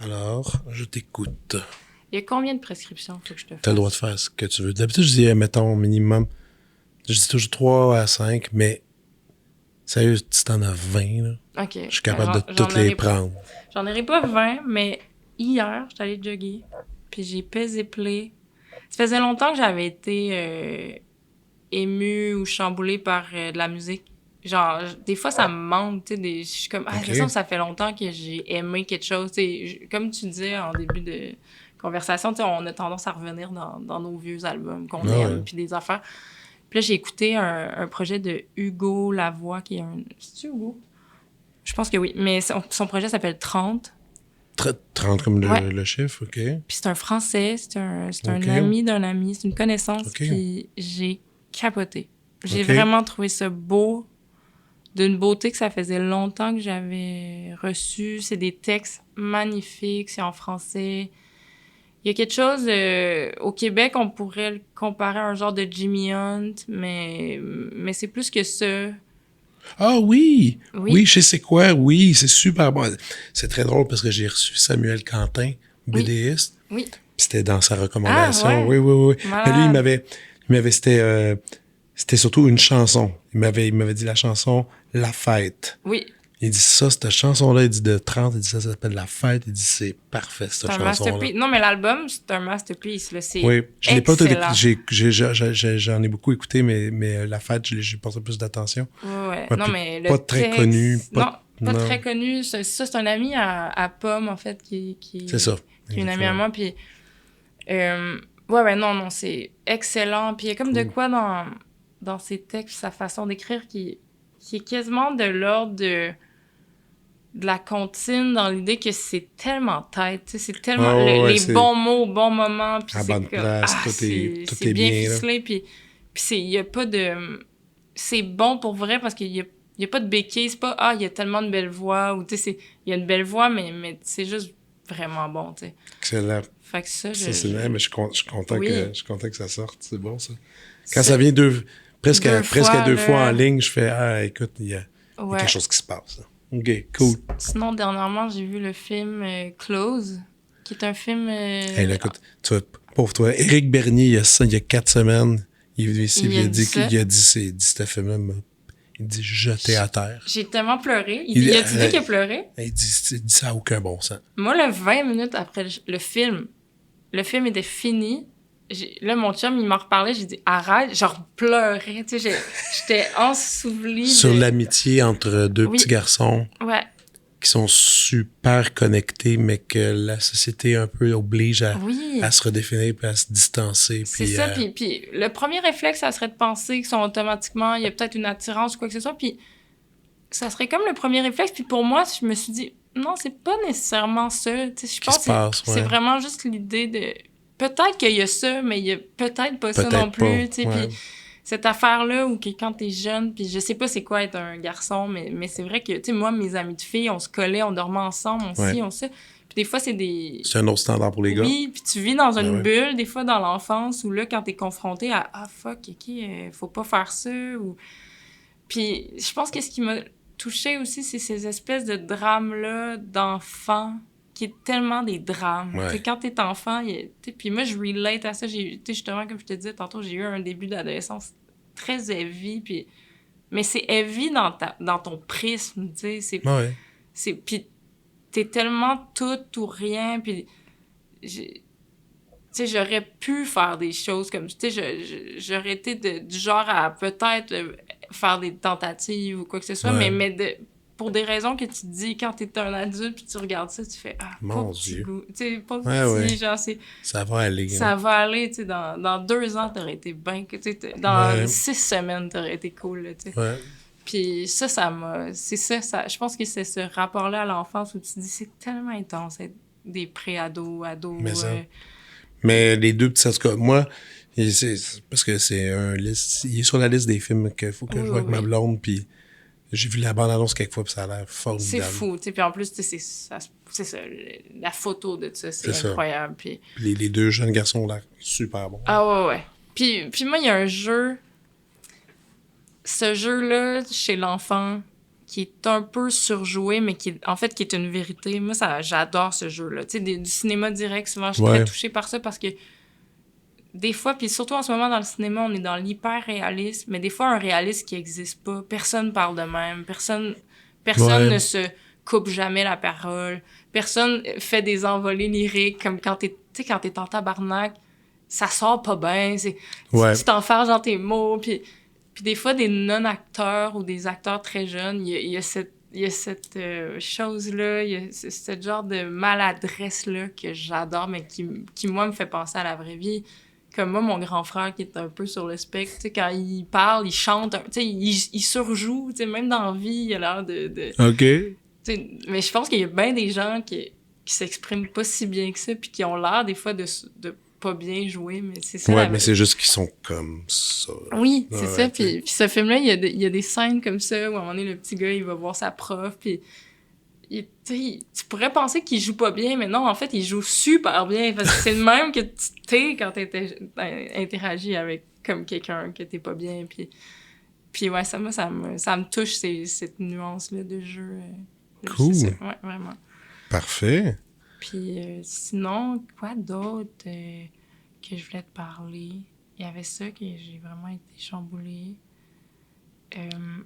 Alors, je t'écoute. Il y a combien de prescriptions faut que je te fasse? Tu as le droit de faire ce que tu veux. D'habitude, je dis, mettons, minimum. Je dis toujours 3 à 5, mais sérieux, si t'en as 20, là, OK. je suis capable de toutes les prendre. J'en aurais pas 20, mais hier, j'étais allée jogger, puis j'ai pesé play. Ça faisait longtemps que j'avais été émue ou chamboulée par de la musique. Genre, des fois, ça me manque, tu sais, je suis comme, ça fait longtemps que j'ai aimé quelque chose, tu sais, comme tu disais en début de conversation, tu sais, on a tendance à revenir dans nos vieux albums qu'on aime, puis des affaires. Puis là, j'ai écouté un projet de Hugo Lavoie, qui est un... C'est-tu Hugo? Je pense que oui. Mais son projet s'appelle 30. 30 comme Ouais. le chiffre, OK. Puis c'est un Français, c'est un Ok. ami d'un ami, c'est une connaissance. Ok. Puis j'ai capoté. J'ai Ok. vraiment trouvé ça beau, d'une beauté que ça faisait longtemps que j'avais reçu. C'est des textes magnifiques, c'est en français. Il y a quelque chose, au Québec, on pourrait le comparer à un genre de Jimmy Hunt, mais c'est plus que ça. Ah oui! Oui. Oui, je sais c'est quoi. Oui, c'est super bon. C'est très drôle parce que j'ai reçu Samuel Quentin, BDiste. Oui. Puis c'était dans sa recommandation. Ah, Oui, ouais. oui, oui. Malade. Mais lui, il m'avait c'était surtout une chanson. Il m'avait dit la chanson La Fête. Oui. Il dit ça, cette chanson-là, il dit de 30, il dit ça s'appelle La Fête. Il dit c'est parfait, cette C'est un chanson-là. masterpiece. Non, mais l'album, c'est un masterpiece. Là. C'est Oui, je l'ai pas tout excellent. j'en ai beaucoup écouté, mais La Fête, j'ai porté plus d'attention. Ouais. Ouais, Non, puis mais le pas très texte... connu, non, pas non. très connu. Ça, c'est un ami à Pomme, en fait, qui C'est ça. qui est une amie à moi. Puis, non, c'est excellent. Puis il y a comme de quoi dans ses textes, sa façon d'écrire qui est quasiment de l'ordre de la comptine, dans l'idée que c'est tellement tête, tu sais, c'est tellement les bons mots au bon moment, puis à c'est bonne place, tout c'est est bien bien, là. ficelé, puis il y a pas de... C'est bon pour vrai, parce qu'il y a pas de béquille, c'est pas « il y a tellement de belles voix », ou tu sais, il y a une belle voix, mais c'est juste vraiment bon, tu sais. Excellent. Fait que ça, Ça, c'est vrai, mais je suis content, Oui. je suis content que ça sorte. C'est bon, ça. Quand ça vient presque à deux fois en ligne, je fais écoute, il y a quelque chose qui se passe. Là. OK, cool. Sinon, dernièrement, j'ai vu le film Close, qui est un film... Hey, là, écoute, tu vois, pauvre toi, Éric Bernier, il y a 4 semaines, il a dit ce film-là, il dit jeté à terre. J'ai tellement pleuré. Il a-tu dit qu'il a pleuré? Il dit ça n'a aucun bon sens. Moi, 20 minutes après le film était fini. Là, mon chum, il m'en reparlait. J'ai dit, arrête. Genre, pleurais. Tu sais, j'étais ensouvelie. Sur l'amitié entre deux petits garçons. Ouais. Qui sont super connectés, mais que la société un peu oblige à se redéfinir puis à se distancer. C'est ça. Puis le premier réflexe, ça serait de penser qu'ils sont automatiquement... Il y a peut-être une attirance ou quoi que ce soit. Puis ça serait comme le premier réflexe. Puis pour moi, je me suis dit, non, c'est pas nécessairement ça. Tu sais, je pense que c'est vraiment juste l'idée de... Peut-être qu'il y a ça, mais il y a peut-être pas ça non plus. Tu sais, puis cette affaire-là où quand t'es jeune, puis je sais pas c'est quoi être un garçon, mais c'est vrai que, tu sais, moi, mes amis de filles, on se collait, on dormait ensemble, on ça. Puis des fois, c'est des... C'est un autre standard pour les gars. Oui, puis tu vis dans une bulle, des fois, dans l'enfance, où là, quand t'es confronté à « Ah, fuck, OK, faut pas faire ça », ou... Puis je pense que ce qui m'a touchée aussi, c'est ces espèces de drames-là d'enfants qui est tellement des drames. Ouais. Quand t'es enfant, puis moi, je relate à ça. Justement, comme je te disais tantôt, j'ai eu un début d'adolescence très heavy, mais c'est heavy dans ton prisme, tu sais. Puis t'es tellement tout ou rien, puis... Tu sais, j'aurais pu faire des choses comme... Tu sais, j'aurais été du genre à peut-être faire des tentatives ou quoi que ce soit, mais pour des raisons que tu te dis quand t'es un adulte puis tu regardes ça, tu fais mon Dieu. Tu sais, pas petit, genre c'est... Ça va aller. Ça va aller, tu sais, dans 2 ans, t'aurais été bien... Tu sais, dans 6 semaines, t'aurais été cool, là, tu sais. Ouais. Puis ça m'a... C'est ça, je pense que c'est ce rapport-là à l'enfance où tu te dis, c'est tellement intense, être des pré-ados, ados... Mais les deux petits, en tout cas, moi, parce que c'est il est sur la liste des films qu'il faut que je vois avec ma blonde, puis j'ai vu la bande-annonce quelquefois, puis ça a l'air formidable. C'est fou, tu sais, puis en plus, c'est ça, la photo de ça, c'est incroyable. Puis les deux jeunes garçons ont l'air super bons. Ah ouais. Puis moi, il y a un jeu, ce jeu-là, chez l'enfant, qui est un peu surjoué, mais qui est une vérité. Moi, j'adore ce jeu-là. Tu sais, du cinéma direct, souvent, je suis très touchée par ça parce que des fois, puis surtout en ce moment dans le cinéma, on est dans l'hyper-réalisme, mais des fois, un réalisme qui n'existe pas. Personne parle de même. Personne ne se coupe jamais la parole. Personne fait des envolées lyriques comme quand t'es en tabarnak, ça sort pas bien. Tu t'enfermes dans tes mots, puis des fois, des non-acteurs ou des acteurs très jeunes, il y a cette chose-là, il y a ce genre de maladresse-là que j'adore, mais qui, moi, me fait penser à la vraie vie. Comme moi, mon grand frère qui est un peu sur le spectre, tu sais, quand il parle, il chante, tu sais, il surjoue, tu sais, même dans la vie, il a l'air de OK. tu sais, mais je pense qu'il y a bien des gens qui s'expriment pas si bien que ça, puis qui ont l'air des fois de pas bien jouer, mais c'est ça. Ouais, mais c'est juste qu'ils sont comme ça. Oui, c'est Ouais, ça. t'sais. Puis ce film-là, il y a des scènes comme ça où à un moment donné, le petit gars, il va voir sa prof, puis tu pourrais penser qu'il joue pas bien, mais non, en fait, il joue super bien. Parce que c'est le même que tu t'es quand t'interagis avec comme quelqu'un que t'es pas bien. Puis ouais, ça me touche, cette nuance-là de jeu. Cool. C'est ça. Ouais, vraiment. Parfait. Puis sinon, quoi d'autre que je voulais te parler? Il y avait ça que j'ai vraiment été chamboulée.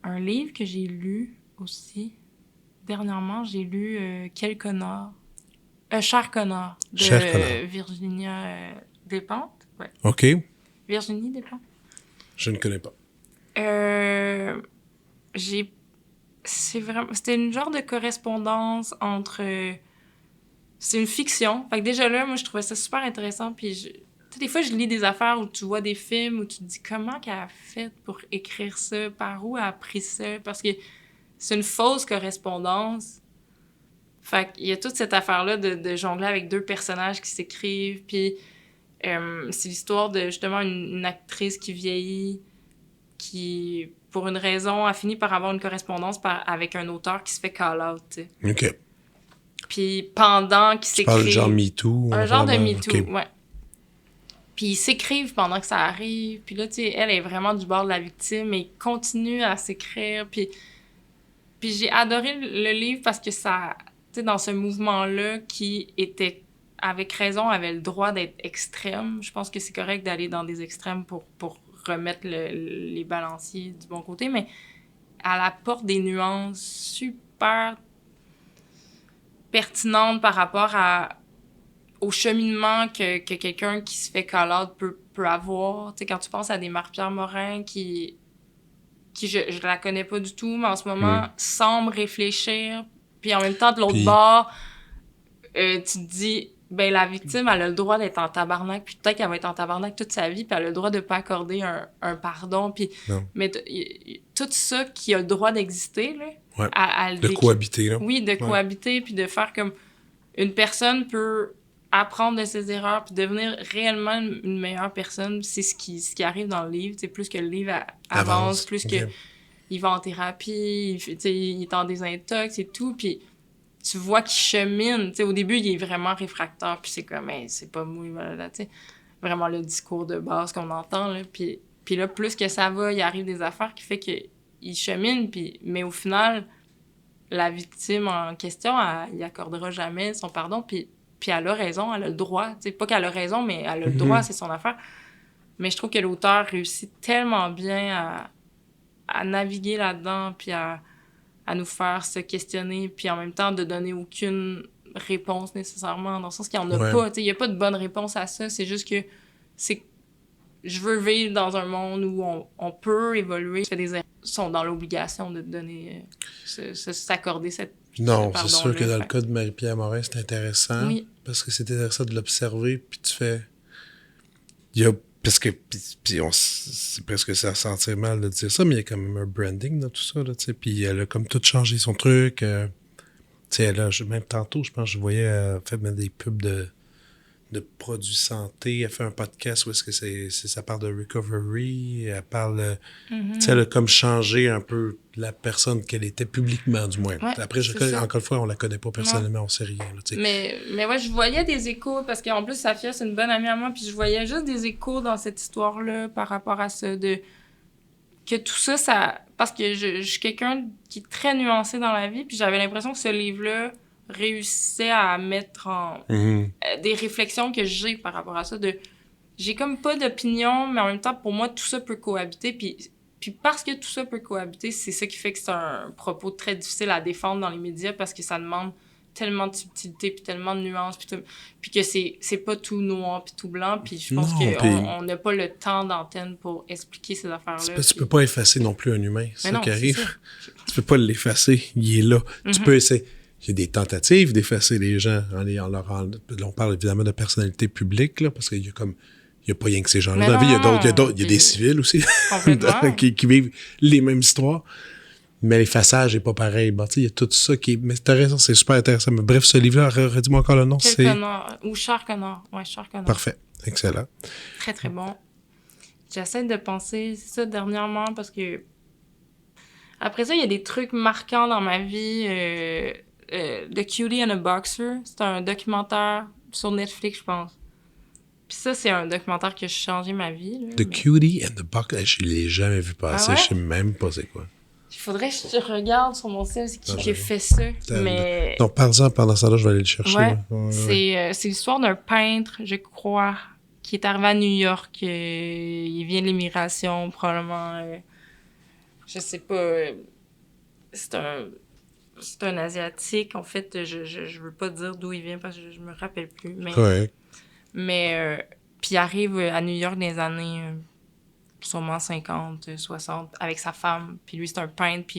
Un livre que j'ai lu aussi. Dernièrement, j'ai lu Quel connard? Cher connard de Cher connard. Virginia Despentes. Ouais. OK. Virginie Despentes. Je ne connais pas. C'était une genre de correspondance entre... c'est une fiction. Fait que déjà là, moi, je trouvais ça super intéressant. Puis, tu sais, des fois, je lis des affaires où tu vois des films où tu te dis comment qu'elle a fait pour écrire ça, par où elle a pris ça. Parce que c'est une fausse correspondance. Fait qu'il y a toute cette affaire-là de jongler avec deux personnages qui s'écrivent. Puis, c'est l'histoire de, justement, une actrice qui vieillit, qui, pour une raison, a fini par avoir une correspondance avec un auteur qui se fait call-out, tu sais. OK. Puis pendant qu'ils s'écrivent... Tu parles genre MeToo? Un genre de vraiment? MeToo, OK. ouais. Puis ils s'écrivent pendant que ça arrive. Puis là, tu sais, elle est vraiment du bord de la victime, mais ils continuent à s'écrire. Puis j'ai adoré le livre parce que ça... Tu sais, dans ce mouvement-là qui était, avec raison, avait le droit d'être extrême. Je pense que c'est correct d'aller dans des extrêmes pour remettre les balanciers du bon côté, mais elle apporte des nuances super pertinentes par rapport au cheminement que quelqu'un qui se fait call-out peut avoir. Tu sais, quand tu penses à des Marie-Pierre Morin qui je la connais pas du tout, mais en ce moment semble réfléchir, puis en même temps, de l'autre bord, tu te dis, ben la victime, elle a le droit d'être en tabarnak, puis peut-être qu'elle va être en tabarnak toute sa vie, puis elle a le droit de pas accorder un pardon, puis... Mais tout ça qui a le droit d'exister, là... Ouais. De cohabiter, là. Oui, de cohabiter, puis de faire comme... Une personne peut apprendre de ses erreurs, puis devenir réellement une meilleure personne. C'est ce qui arrive dans le livre. C'est plus que le livre avance, plus que il va en thérapie, il est en désintox et tout, puis tu vois qu'il chemine. T'sais, au début, il est vraiment réfractaire, puis c'est comme, hey, c'est pas mou, voilà, tu sais. Vraiment le discours de base qu'on entend, là. Puis là, plus que ça va, il arrive des affaires qui fait qu'il chemine, mais au final, la victime en question, il accordera jamais son pardon, puis elle a raison, elle a le droit. T'sais, pas qu'elle a raison, mais elle a le droit, c'est son affaire. Mais je trouve que l'auteur réussit tellement bien à naviguer là-dedans, puis à nous faire se questionner, puis en même temps de donner aucune réponse nécessairement, dans le sens qu'il n'y en a pas. Il n'y a pas de bonne réponse à ça. C'est juste que je veux vivre dans un monde où on peut évoluer. Des erreurs sont dans l'obligation de donner, s'accorder cette... Non, c'est sûr que dans le cas de Marie-Pierre Morin, c'est intéressant. Oui. Parce que c'est intéressant de l'observer, puis tu fais... Parce que c'est presque ça sentir mal de dire ça, mais il y a quand même un branding dans tout ça, là, tu sais. Puis elle a comme tout changé son truc. Tu sais, elle a, même tantôt, je pense, je voyais elle fait même des pubs de produits santé. Elle fait un podcast où est-ce que ça parle de recovery. Elle parle... Tu sais, elle a comme changé un peu la personne qu'elle était publiquement, du moins. Ouais, après, encore une fois, on la connaît pas personnellement, on sait rien. Là, tu sais. Mais ouais, je voyais des échos, parce qu'en plus, Safia, c'est une bonne amie à moi, puis je voyais juste des échos dans cette histoire-là par rapport à ça, que tout ça... Parce que je suis quelqu'un qui est très nuancé dans la vie, puis j'avais l'impression que ce livre-là réussissait à mettre en... des réflexions que j'ai par rapport à ça, j'ai comme pas d'opinion, mais en même temps, pour moi, tout ça peut cohabiter, puis parce que tout ça peut cohabiter, c'est ça qui fait que c'est un propos très difficile à défendre dans les médias, parce que ça demande tellement de subtilité, puis tellement de nuances, puis que c'est pas tout noir puis tout blanc, puis je pense qu'on n'a pas le temps d'antenne pour expliquer ces affaires-là. Tu peux pas effacer non plus un humain, c'est ça qui arrive. Ça. Tu peux pas l'effacer, il est là. Tu peux essayer... Il y a des tentatives d'effacer les gens. On parle évidemment de personnalité publique, là, parce qu'il y a il n'y a pas rien que ces gens-là Mais dans la vie. Il y a non, d'autres, il y a des puis- civils aussi Complètement. qui vivent les mêmes histoires. Mais l'effaçage n'est pas pareil. Bon, tu sais, il y a tout ça qui est... Mais t'as raison, c'est super intéressant. Mais bref, ce livre-là, redis-moi encore le nom. Quel C'est connard. Ou Cher connard. Ouais, Cher connard. parfait. Excellent. Très, très bon. J'essaie de penser, c'est ça, dernièrement, parce que... Après ça, il y a des trucs marquants dans ma vie. The Cutie and a Boxer, c'est un documentaire sur Netflix, je pense. Puis ça, c'est un documentaire qui a changé ma vie. Là, The Cutie and the Buck, je l'ai jamais vu passer. Ah ouais? Je sais même pas c'est quoi. Il faudrait que je regarde sur mon site c'est qui Ah, qui a ben, fait ça. Tellement. Mais Donc, parle-en pendant ça, là, je vais aller le chercher. Ouais, là. Ouais. c'est l'histoire d'un peintre, je crois, qui est arrivé à New York. Il vient de l'immigration, probablement. Je sais pas. C'est un Asiatique. En fait, je veux pas dire d'où il vient parce que je me rappelle plus. Ouais. Mais puis il arrive à New York dans les années sûrement 50, 60 avec sa femme. Puis lui, c'est un peintre. Puis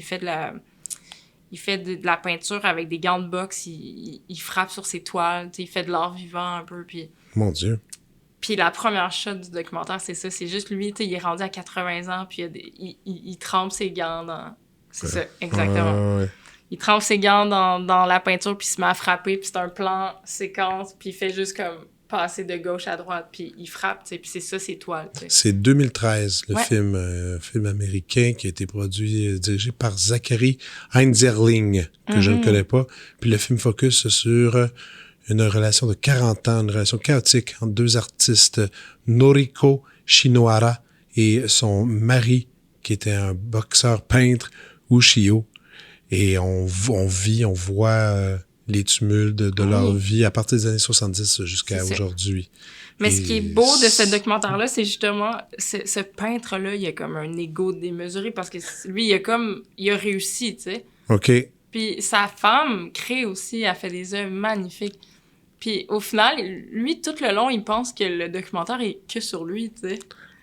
il fait de la peinture avec des gants de boxe. Il frappe sur ses toiles. Il fait de l'art vivant un peu. Mon Dieu. Puis la première shot du documentaire, c'est ça. C'est juste lui, il est rendu à 80 ans. Puis il trempe ses gants dans... C'est ça, exactement. Ouais. Il trempe ses gants dans la peinture, puis il se met à frapper, puis c'est un plan séquence, puis il fait juste comme passer de gauche à droite, puis il frappe, tu sais, puis c'est ça, ses toiles, tu sais. C'est 2013, le Ouais. film américain qui a été produit, dirigé par Zachary Heinzerling, que je ne connais pas. Puis le film focus sur une relation de 40 ans, une relation chaotique entre deux artistes, Noriko Shinohara et son mari, qui était un boxeur peintre, Ushio. Et on voit les tumultes de leur vie à partir des années 70 jusqu'à C'est ça. aujourd'hui. Mais ce Et qui est beau de ce documentaire-là, c'est justement, ce peintre-là, il a comme un ego démesuré, parce que lui, il a réussi, tu sais. OK. Puis sa femme crée aussi, elle fait des œuvres magnifiques. Puis au final, lui, tout le long, il pense que le documentaire est que sur lui, tu sais.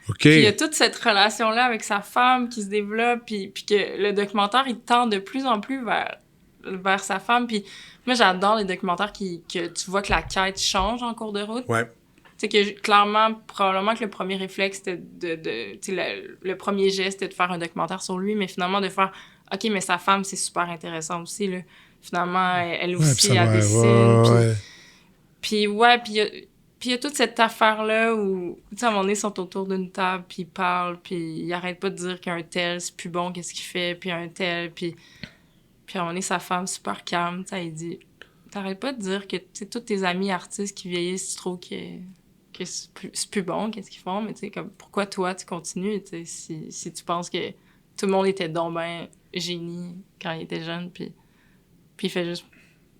OK. Puis il y a toute cette relation-là avec sa femme qui se développe, puis que le documentaire, il tend de plus en plus vers sa femme. Puis moi, j'adore les documentaires que tu vois que la quête change en cours de route. Ouais. Tu sais, que clairement, probablement que le premier réflexe, c'était tu sais, le premier geste, c'était de faire un documentaire sur lui, mais finalement de faire, OK, mais sa femme, c'est super intéressant aussi, là. Finalement, elle Ouais, aussi, puis ça elle va, dessine. Puis, ouais. puis il y a toute cette affaire-là où, tu sais, à un moment donné, ils sont autour d'une table, puis ils parlent, puis ils arrêtent pas de dire qu'un tel, c'est plus bon, qu'est-ce qu'il fait, puis un tel, puis à un moment donné, sa femme, super calme, tu sais, elle dit, t'arrêtes pas de dire que, tu sais, tous tes amis artistes qui vieillissent, tu trouves que c'est plus bon, qu'est-ce qu'ils font, mais tu sais, comme, pourquoi toi, tu continues, tu sais, si tu penses que tout le monde était donc ben génie quand il était jeune, puis il fait juste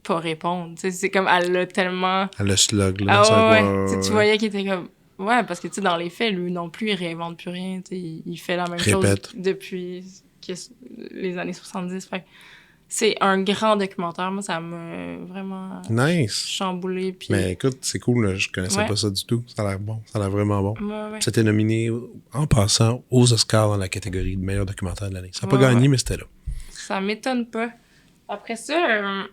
pas répondre, tu sais, c'est comme, elle l'a tellement... Le slug, là. Ah ça, ouais. Tu sais, tu voyais qu'il était comme... Ouais, parce que, tu sais, dans les faits, lui non plus, il réinvente plus rien, tu sais, il fait la même Répète. chose depuis les années 70, fait que c'est un grand documentaire, moi, ça m'a vraiment Nice. chamboulé, puis... Mais écoute, c'est cool, là. Je connaissais Ouais. pas ça du tout. Ça a l'air bon. Ça a l'air vraiment bon. Ouais. C'était nominé, en passant, aux Oscars dans la catégorie de meilleur documentaire de l'année. Ça n'a pas Ouais, gagné, ouais. mais c'était là. Ça m'étonne pas. Après ça,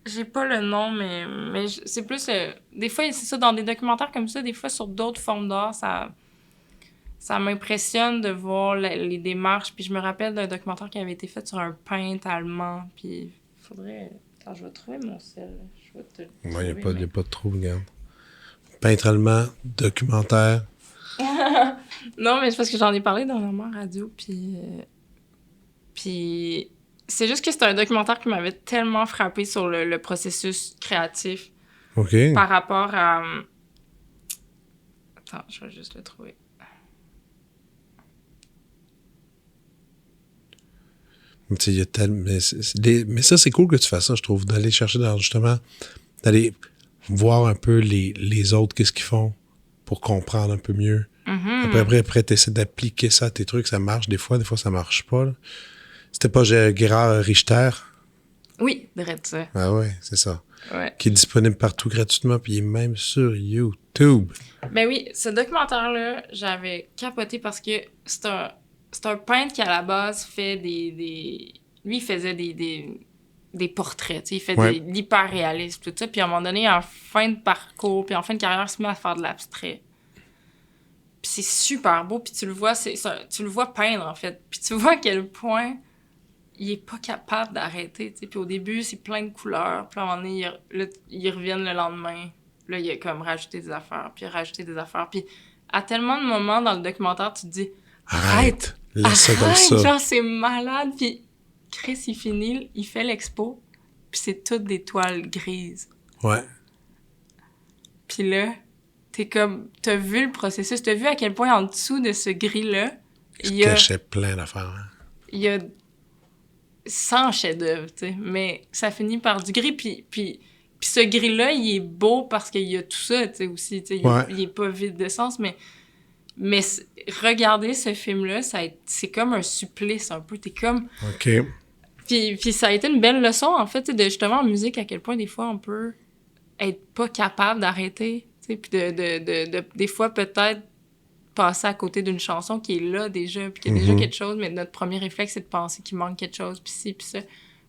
j'ai pas le nom, mais c'est plus... des fois, c'est ça, dans des documentaires comme ça, des fois, sur d'autres formes d'art, ça m'impressionne de voir les démarches. Puis je me rappelle d'un documentaire qui avait été fait sur un peintre allemand. Puis il faudrait... Attends, je vais trouver mon sel. Je vais te le Moi, il n'y a, trouver, pas de trouble, regarde. Peintre allemand, documentaire. Non, mais c'est parce que j'en ai parlé dernièrement à radio, puis c'est juste que c'est un documentaire qui m'avait tellement frappé sur le processus créatif OK. par rapport à... Attends, je vais juste le trouver. Tu sais, il y a tellement... Mais ça, c'est cool que tu fasses ça, je trouve, d'aller chercher dans, justement, d'aller voir un peu les autres, qu'est-ce qu'ils font pour comprendre un peu mieux. Mm-hmm. Après tu essaies d'appliquer ça à tes trucs, ça marche des fois ça marche pas. Là. C'était pas Gérard Richter? Oui, direct ça. Ah ouais, c'est ça. Ouais. Qui est disponible partout gratuitement, puis il est même sur YouTube. Ben oui, ce documentaire-là, j'avais capoté parce que c'est un peintre qui, à la base, fait lui, il faisait des portraits, tu sais, il fait Ouais. de l'hyper-réalisme, tout ça. Puis à un moment donné, en fin de parcours, puis en fin de carrière, il se met à faire de l'abstrait. c'est super beau, puis tu le vois, tu le vois peindre, en fait. Puis tu vois à quel point il est pas capable d'arrêter, tu sais. Puis au début, c'est plein de couleurs. Puis à un moment donné, ils reviennent le lendemain. Là, il a comme rajouté des affaires, puis rajouté des affaires. Puis à tellement de moments dans le documentaire, tu te dis « Arrête! Laisse ça comme ça. » Genre, c'est malade. Puis Chris, il finit, il fait l'expo, puis c'est toutes des toiles grises. Ouais. Puis là, t'es comme... T'as vu le processus, t'as vu à quel point en dessous de ce gris-là, Il cachait plein d'affaires. Hein. il y a 100 chefs-d'œuvre, tu sais, mais ça finit par du gris, puis ce gris-là, il est beau parce qu'il y a tout ça, tu sais, aussi, tu sais, il est pas vide de sens, mais regarder ce film-là, c'est comme un supplice, un peu, t'es comme... OK. Puis ça a été une belle leçon, en fait, de justement en musique, à quel point, des fois, on peut être pas capable d'arrêter, tu sais, puis des fois, peut-être, passer à côté d'une chanson qui est là déjà, puis qu'il y a déjà quelque chose, mais notre premier réflexe, c'est de penser qu'il manque quelque chose, puis ci, puis ça.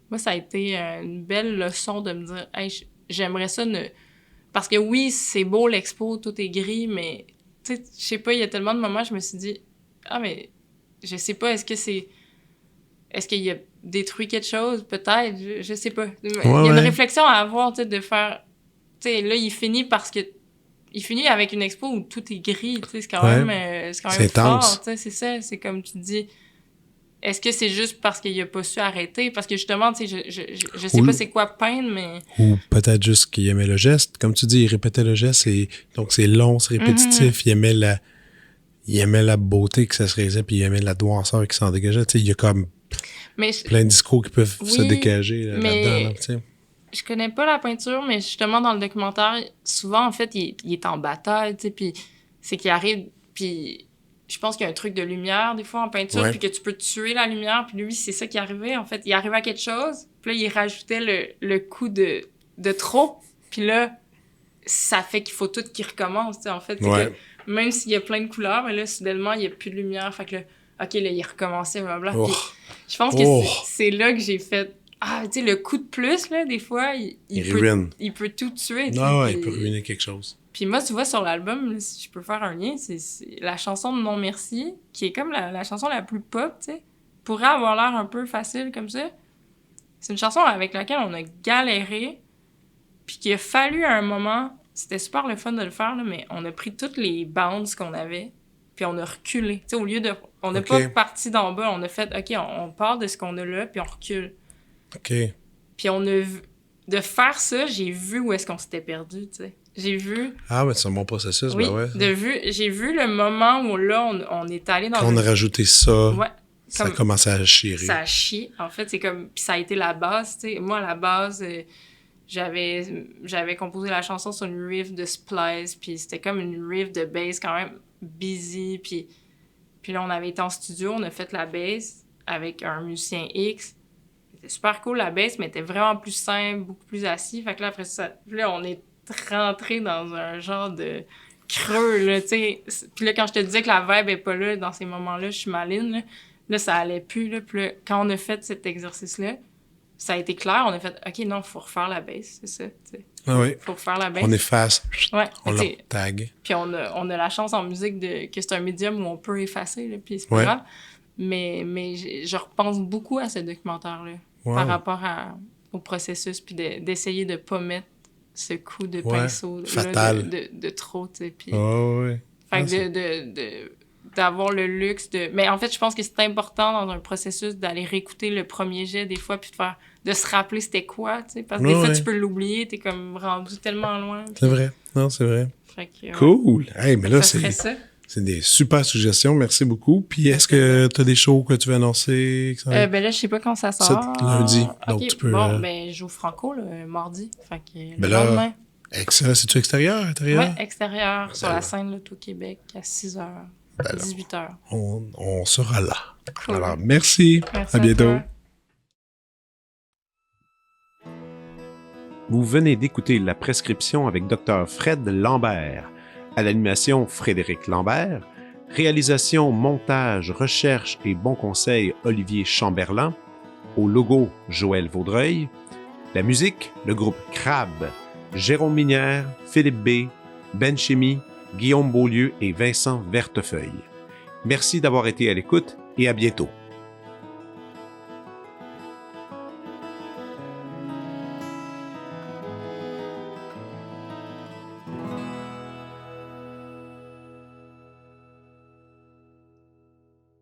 Moi, ça a été une belle leçon de me dire, hey, j'aimerais ça Parce que oui, c'est beau l'expo, tout est gris, mais, tu sais, je sais pas, il y a tellement de moments, je me suis dit, mais je sais pas, est-ce qu'il a détruit quelque chose? Peut-être, je sais pas. Il y a une réflexion à avoir, tu sais, de faire... Tu sais, là, il finit avec une expo où tout est gris, tu sais, c'est quand même fort, tu sais, c'est ça, c'est comme tu dis, est-ce que c'est juste parce qu'il a pas su arrêter? Parce que justement, tu sais, je sais pas c'est quoi peindre, mais... Ou peut-être juste qu'il aimait le geste, comme tu dis, il répétait le geste, donc c'est long, c'est répétitif, il aimait la beauté que ça se réalisait, puis il aimait la noirceur qui s'en dégageait, tu sais, il y a comme plein de discours qui peuvent se dégager là-dedans, tu sais. Je connais pas la peinture, mais justement, dans le documentaire, souvent, en fait, il est en bataille, tu sais, puis c'est qu'il arrive, puis je pense qu'il y a un truc de lumière, des fois, en peinture, puis que tu peux tuer la lumière, puis lui, c'est ça qui arrivait, en fait. Il arrivait à quelque chose, puis là, il rajoutait le coup de trop, puis là, ça fait qu'il faut tout qu'il recommence, tu sais, en fait. C'est que même s'il y a plein de couleurs, mais là, soudainement, il y a plus de lumière, fait que là, OK, là, il recommençait, blablabla. Puis je pense que c'est là que j'ai fait... tu sais, le coup de plus, là, des fois, il peut tout tuer. Il peut ruiner quelque chose. Puis moi, tu vois, sur l'album, là, si je peux faire un lien, c'est la chanson de Non Merci, qui est comme la chanson la plus pop, tu sais, pourrait avoir l'air un peu facile comme ça. C'est une chanson avec laquelle on a galéré, puis qu'il a fallu à un moment, c'était super le fun de le faire, là, mais on a pris toutes les bounds qu'on avait, puis on a reculé. Tu sais, au lieu de... On n'a pas parti d'en bas, on a fait, OK, on part de ce qu'on a là, puis on recule. OK. Puis de faire ça, j'ai vu où est-ce qu'on s'était perdu, tu sais. J'ai vu... Ah, mais c'est un bon processus, oui, j'ai vu le moment où là, on est allé dans... Quand on a rajouté ça, ça a commencé à chier. Ça a chié, en fait, c'est comme... Puis ça a été la base, tu sais. Moi, à la base, j'avais composé la chanson sur une riff de Splice, puis c'était comme une riff de bass quand même busy, puis là, on avait été en studio, on a fait la bass avec un musicien X. C'était super cool, la bass, mais était vraiment plus simple, beaucoup plus assis. Fait que là, après ça, là, on est rentré dans un genre de creux, là, tu sais. Puis là, quand je te disais que la vibe est pas là, dans ces moments-là, je suis maline, là, ça allait plus, là. Puis là, quand on a fait cet exercice-là, ça a été clair, on a fait, OK, non, faut refaire la bass, c'est ça, tu sais. Ah oui. Faut refaire la bass. On efface. Ouais. On la tag. Puis on a la chance en musique que c'est un médium où on peut effacer, là, puis c'est pas grave. Mais je repense beaucoup à ce documentaire-là par rapport au processus, puis d'essayer de pas mettre ce coup de pinceau fatal. Là, de trop, tu sais. Puis, fait que d'avoir le luxe de... Mais en fait, je pense que c'est important dans un processus d'aller réécouter le premier jet des fois, puis de se rappeler c'était quoi, tu sais, parce que des fois, tu peux l'oublier, t'es comme rendu tellement loin. Puis... C'est vrai. Non, c'est vrai. Fait que, cool. Hey, mais là, c'est des super suggestions. Merci beaucoup. Puis, est-ce que tu as des shows que tu veux annoncer? Ben là, je sais pas quand ça sort. Lundi. Donc, tu peux... Bon, ben, je joue Franco, le mardi. Fait que le lendemain. Excellent. C'est-tu extérieur, intérieur? Oui, extérieur, sur la scène là, tout Québec, à 6h, 18h. On sera là. Cool. Alors, merci. À bientôt. Vous venez d'écouter La Prescription avec Dr. Fred Lambert. À l'animation, Frédéric Lambert. Réalisation, montage, recherche et bons conseils, Olivier Chamberlain. Au logo, Joël Vaudreuil. La musique, le groupe Crab. Jérôme Minière, Philippe B., Ben Chimie, Guillaume Beaulieu et Vincent Vertefeuille. Merci d'avoir été à l'écoute et à bientôt.